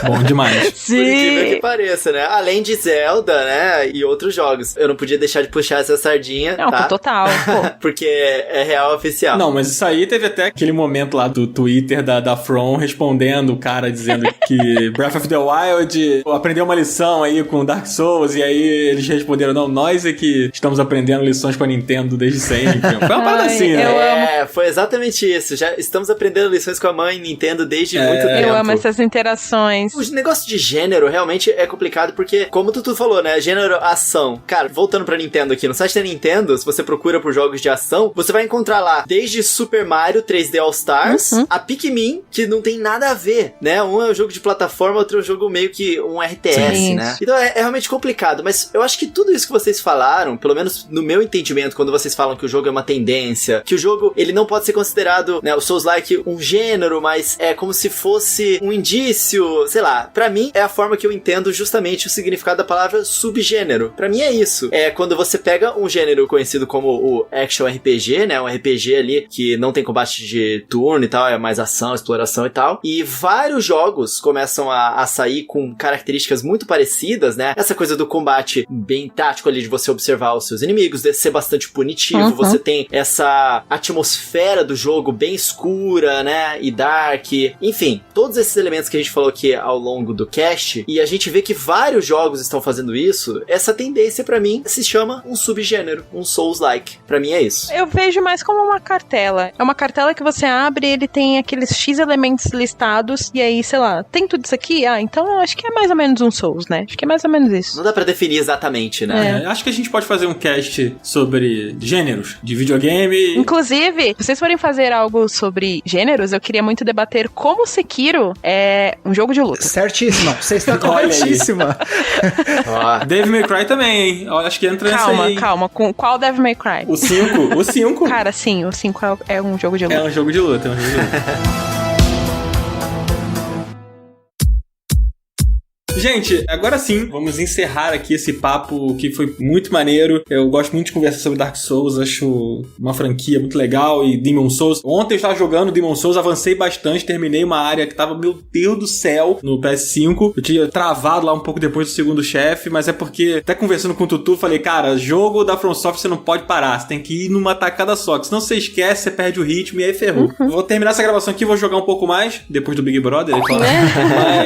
Bom demais. Sim. Por incrível que pareça, né? Além de Zelda, né? E outros jogos. Eu não podia deixar de puxar essa sardinha, Não, tá? total, pô. Porque é real oficial. Não, mas isso aí teve até aquele momento lá do Twitter da From respondendo o cara dizendo que Breath of the Wild aprendeu uma lição aí com Dark Souls, e aí eles responderam, não, nós é que estamos aprendendo lições com a Nintendo desde sempre. Foi uma parada assim, né? Foi exatamente isso. Já estamos aprendendo lições com a mãe Nintendo desde muito tempo. Eu amo essas interações. O negócio de gênero realmente é complicado porque, como tu falou, né? Gênero ação. Cara, voltando pra Nintendo aqui, no site da Nintendo, se você procura por jogos de ação, você vai encontrar lá desde Super Mario 3D All Stars a Pikmin, que não tem nada a ver, né? Um é um jogo de plataforma, outro é um jogo meio que um RTS, Sim. né? Então é realmente complicado, mas eu acho que tudo isso que vocês falaram, pelo menos no meu entendimento, quando vocês falam que o jogo é uma tendência, que o jogo, ele não pode ser considerado, né, o Souls-like um gênero, mas é como se fosse um indício, sei lá, pra mim é a forma que eu entendo justamente o significado da palavra subgênero. Pra mim é isso. É quando você pega um gênero conhecido como o Action RPG, né, um RPG ali que não tem combate de turno e tal, é mais ação, exploração e tal, e vários jogos começam a sair com características muito parecidas, né, essa coisa do combate bem tático ali, de você observar os seus inimigos, de ser bastante punitivo, você tem essa atmosfera do jogo bem escura, né, e dark, enfim, todos esses elementos que a gente falou aqui ao longo do cast, e a gente vê que vários jogos estão fazendo isso, essa tendência pra mim se chama um subgênero, um Souls-like. Pra mim é isso. Eu vejo mais como uma cartela. É uma cartela que você abre e ele tem aqueles X elementos listados, e aí, sei lá, tem tudo isso aqui? Ah, então eu acho que é mais ou menos um Souls, né? Acho que é mais ou menos isso. Não dá pra definir exatamente, né? Acho que a gente pode fazer um cast sobre gêneros de videogame. Inclusive, se vocês forem fazer algo sobre gêneros, eu queria muito debater como Sekiro é um jogo de luta. Certíssima. Você está Olha aí. corretíssima. Devil May Cry também, hein? Eu acho que entra nessa aí. Calma. Com qual Devil May Cry? O 5. Cara, sim, o 5 é um jogo de luta. É um jogo de luta, Gente, agora sim, vamos encerrar aqui esse papo que foi muito maneiro. Eu gosto muito de conversar sobre Dark Souls, acho uma franquia muito legal, e Demon Souls. Ontem eu estava jogando Demon Souls, avancei bastante, terminei uma área que tava, meu Deus do céu, no PS5. Eu tinha travado lá um pouco depois do segundo chefe, mas é porque, até conversando com o Tutu, falei, cara, jogo da From Software você não pode parar, você tem que ir numa tacada só, que senão você esquece, você perde o ritmo e aí ferrou. Vou terminar essa gravação aqui, vou jogar um pouco mais, depois do Big Brother, ele fala.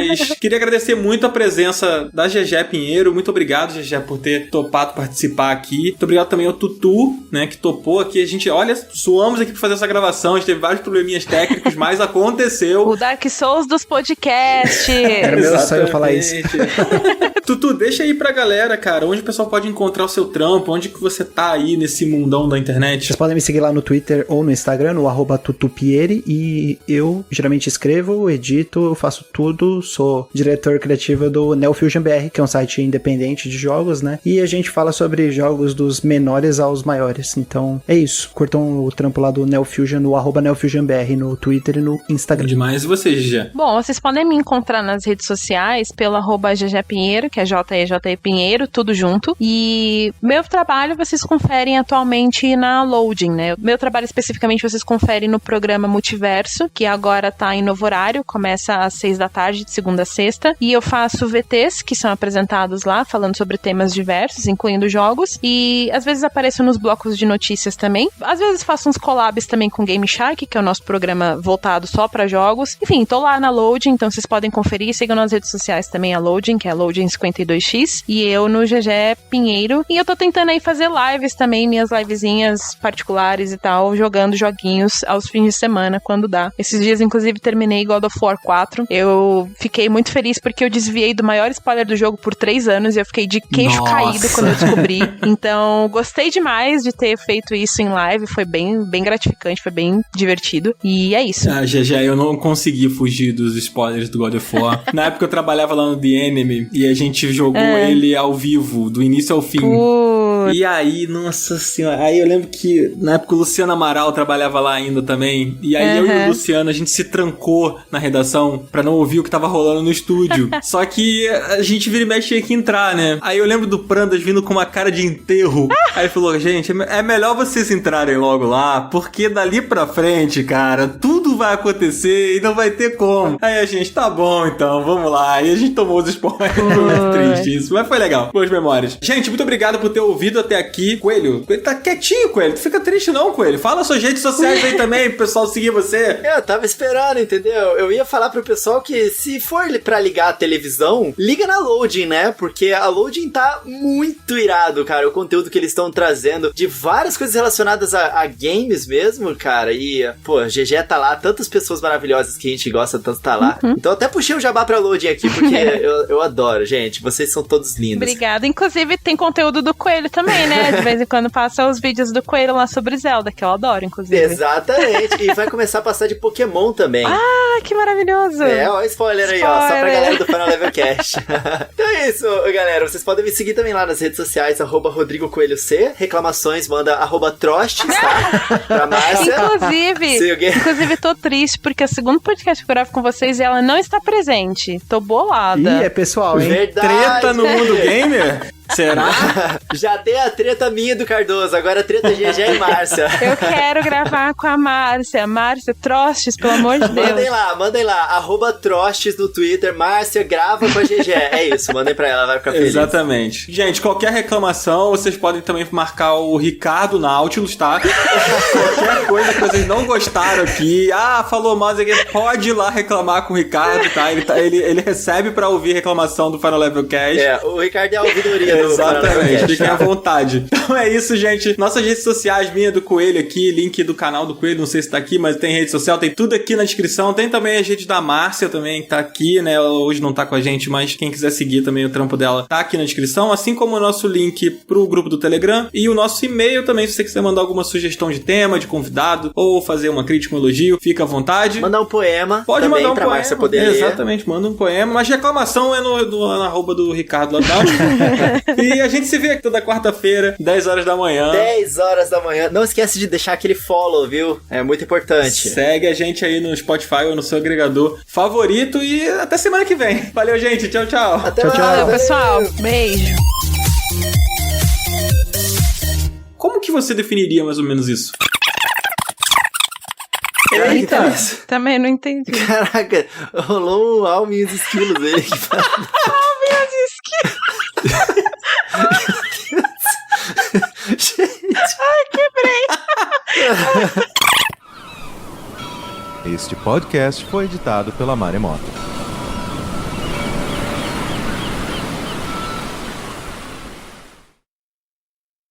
Mas queria agradecer muito a presença da GG Pinheiro. Muito obrigado, GG, por ter topado participar aqui. Muito obrigado também ao Tutu, né, que topou aqui. A gente, olha, suamos aqui pra fazer essa gravação. A gente teve vários probleminhas técnicos, mas aconteceu. O Dark Souls dos podcasts. Era meu sonho falar isso. Tutu, deixa aí pra galera, cara, onde o pessoal pode encontrar o seu trampo, onde que você tá aí nesse mundão da internet. Vocês podem me seguir lá no Twitter ou no Instagram, no @tutupieri, e eu geralmente escrevo, edito, faço tudo, sou diretor criativo do NeoFusion BR, que é um site independente de jogos, né? E a gente fala sobre jogos dos menores aos maiores. Então, é isso. Curtam o trampo lá do NeoFusion, no @NeoFusionBR, no Twitter e no Instagram. Demais. E você, GG? Bom, vocês podem me encontrar nas redes sociais pelo @GG Pinheiro, que é JE Pinheiro, tudo junto. E meu trabalho vocês conferem atualmente na Loading, né? Meu trabalho especificamente vocês conferem no programa Multiverso, que agora tá em novo horário, começa às 6 da tarde, de segunda a sexta. E eu faço faço VTs que são apresentados lá, falando sobre temas diversos, incluindo jogos, e às vezes apareço nos blocos de notícias também. Às vezes faço uns collabs também com Game Shark, que é o nosso programa voltado só pra jogos. Enfim, tô lá na Loading, então vocês podem conferir. Sigam nas redes sociais também a Loading, que é a Loading52x, e eu no GG Pinheiro. E eu tô tentando aí fazer lives também, minhas livezinhas particulares e tal, jogando joguinhos aos fins de semana, quando dá. Esses dias, inclusive, terminei God of War 4. Eu fiquei muito feliz porque eu desviei do maior spoiler do jogo por 3 anos e eu fiquei de queixo caído quando eu descobri. Então, gostei demais de ter feito isso em live. Foi bem gratificante, foi bem divertido. E é isso. GG, eu não consegui fugir dos spoilers do God of War. Na época eu trabalhava lá no The Enemy e a gente jogou ele ao vivo, do início ao fim. E aí, nossa senhora, aí eu lembro que na época o Luciano Amaral trabalhava lá ainda também. E aí eu e o Luciano, a gente se trancou na redação pra não ouvir o que tava rolando no estúdio. Só que a gente vira e mexe tinha que entrar, né? Aí eu lembro do Prandas vindo com uma cara de enterro. Aí ele falou, gente, é melhor vocês entrarem logo lá, porque dali pra frente, cara, tudo vai acontecer e não vai ter como. Aí a gente, tá bom então, vamos lá. E a gente tomou os spoilers. Foi muito triste isso, mas foi legal. Boas memórias. Gente, muito obrigado por ter ouvido até aqui. Coelho, tá quietinho, Coelho. Tu fica triste não, Coelho. Fala suas redes sociais aí também, pro pessoal seguir você. Eu tava esperando, entendeu? Eu ia falar pro pessoal que se for pra ligar a televisão, liga na Loading, né? Porque a Loading tá muito irado, cara. O conteúdo que eles estão trazendo de várias coisas relacionadas a games mesmo, cara. E, pô, GG tá lá, tantas pessoas maravilhosas que a gente gosta tanto tá lá. Então até puxei o jabá pra Loading aqui, porque eu adoro, gente. Vocês são todos lindos. Obrigada. Inclusive tem conteúdo do Coelho também, né? De vez em quando passa os vídeos do Coelho lá sobre Zelda, que eu adoro, inclusive. Exatamente. E vai começar a passar de Pokémon também. Ah, que maravilhoso. Ó, spoiler aí, ó. Só pra galera do Final Level Cast. Então é isso, galera. Vocês podem me seguir também lá nas redes sociais, @RodrigoCoelhoC. Reclamações, manda @Trostes, tá? Pra Márcia. Inclusive, tô triste, porque é o segundo podcast que eu gravo com vocês e ela não está presente. Tô bolada. Ih, é pessoal, hein? Verdade. Treta no mundo gamer? Será? Já tem a treta minha do Cardoso, agora a treta GG e Márcia. Eu quero gravar com a Márcia. Márcia, Trostes, pelo amor de Deus. Mandem lá, @Trostes no Twitter. Márcia, grava com a GG. É isso, mandem pra ela, vai ficar feliz. Exatamente. Gente, qualquer reclamação, vocês podem também marcar o Ricardo Nautilus, tá? Qualquer coisa que vocês não gostaram aqui, falou mal, pode ir lá reclamar com o Ricardo, tá? Ele recebe pra ouvir reclamação do Final Level Cast. O Ricardo é a ouvidoria. Exatamente, fiquem à vontade. Então é isso, gente. Nossas redes sociais, minha do Coelho aqui, link do canal do Coelho, não sei se tá aqui, mas tem rede social, tem tudo aqui na descrição. Tem também as redes da Márcia também, que tá aqui, né? Ela hoje não tá com a gente, mas quem quiser seguir também o trampo dela tá aqui na descrição, assim como o nosso link pro grupo do Telegram e o nosso e-mail também, se você quiser mandar alguma sugestão de tema, de convidado, ou fazer uma crítica, um elogio, fica à vontade. Mandar um poema. Pode também mandar um pra poema. Márcia poder ler. Exatamente, manda um poema, mas reclamação é na arroba do Ricardo Latal. E a gente se vê aqui toda quarta-feira, 10 horas da manhã. 10 horas da manhã. Não esquece de deixar aquele follow, viu? É muito importante. Segue a gente aí no Spotify ou no seu agregador favorito e até semana que vem. Valeu, gente. Tchau, tchau. Até Tchau, mais. Valeu, pessoal. Beijo. Como que você definiria mais ou menos isso? Eita, também não entendi. Caraca, rolou um alma e os esquilos dele. Quebrei. Este podcast foi editado pela Maremoto.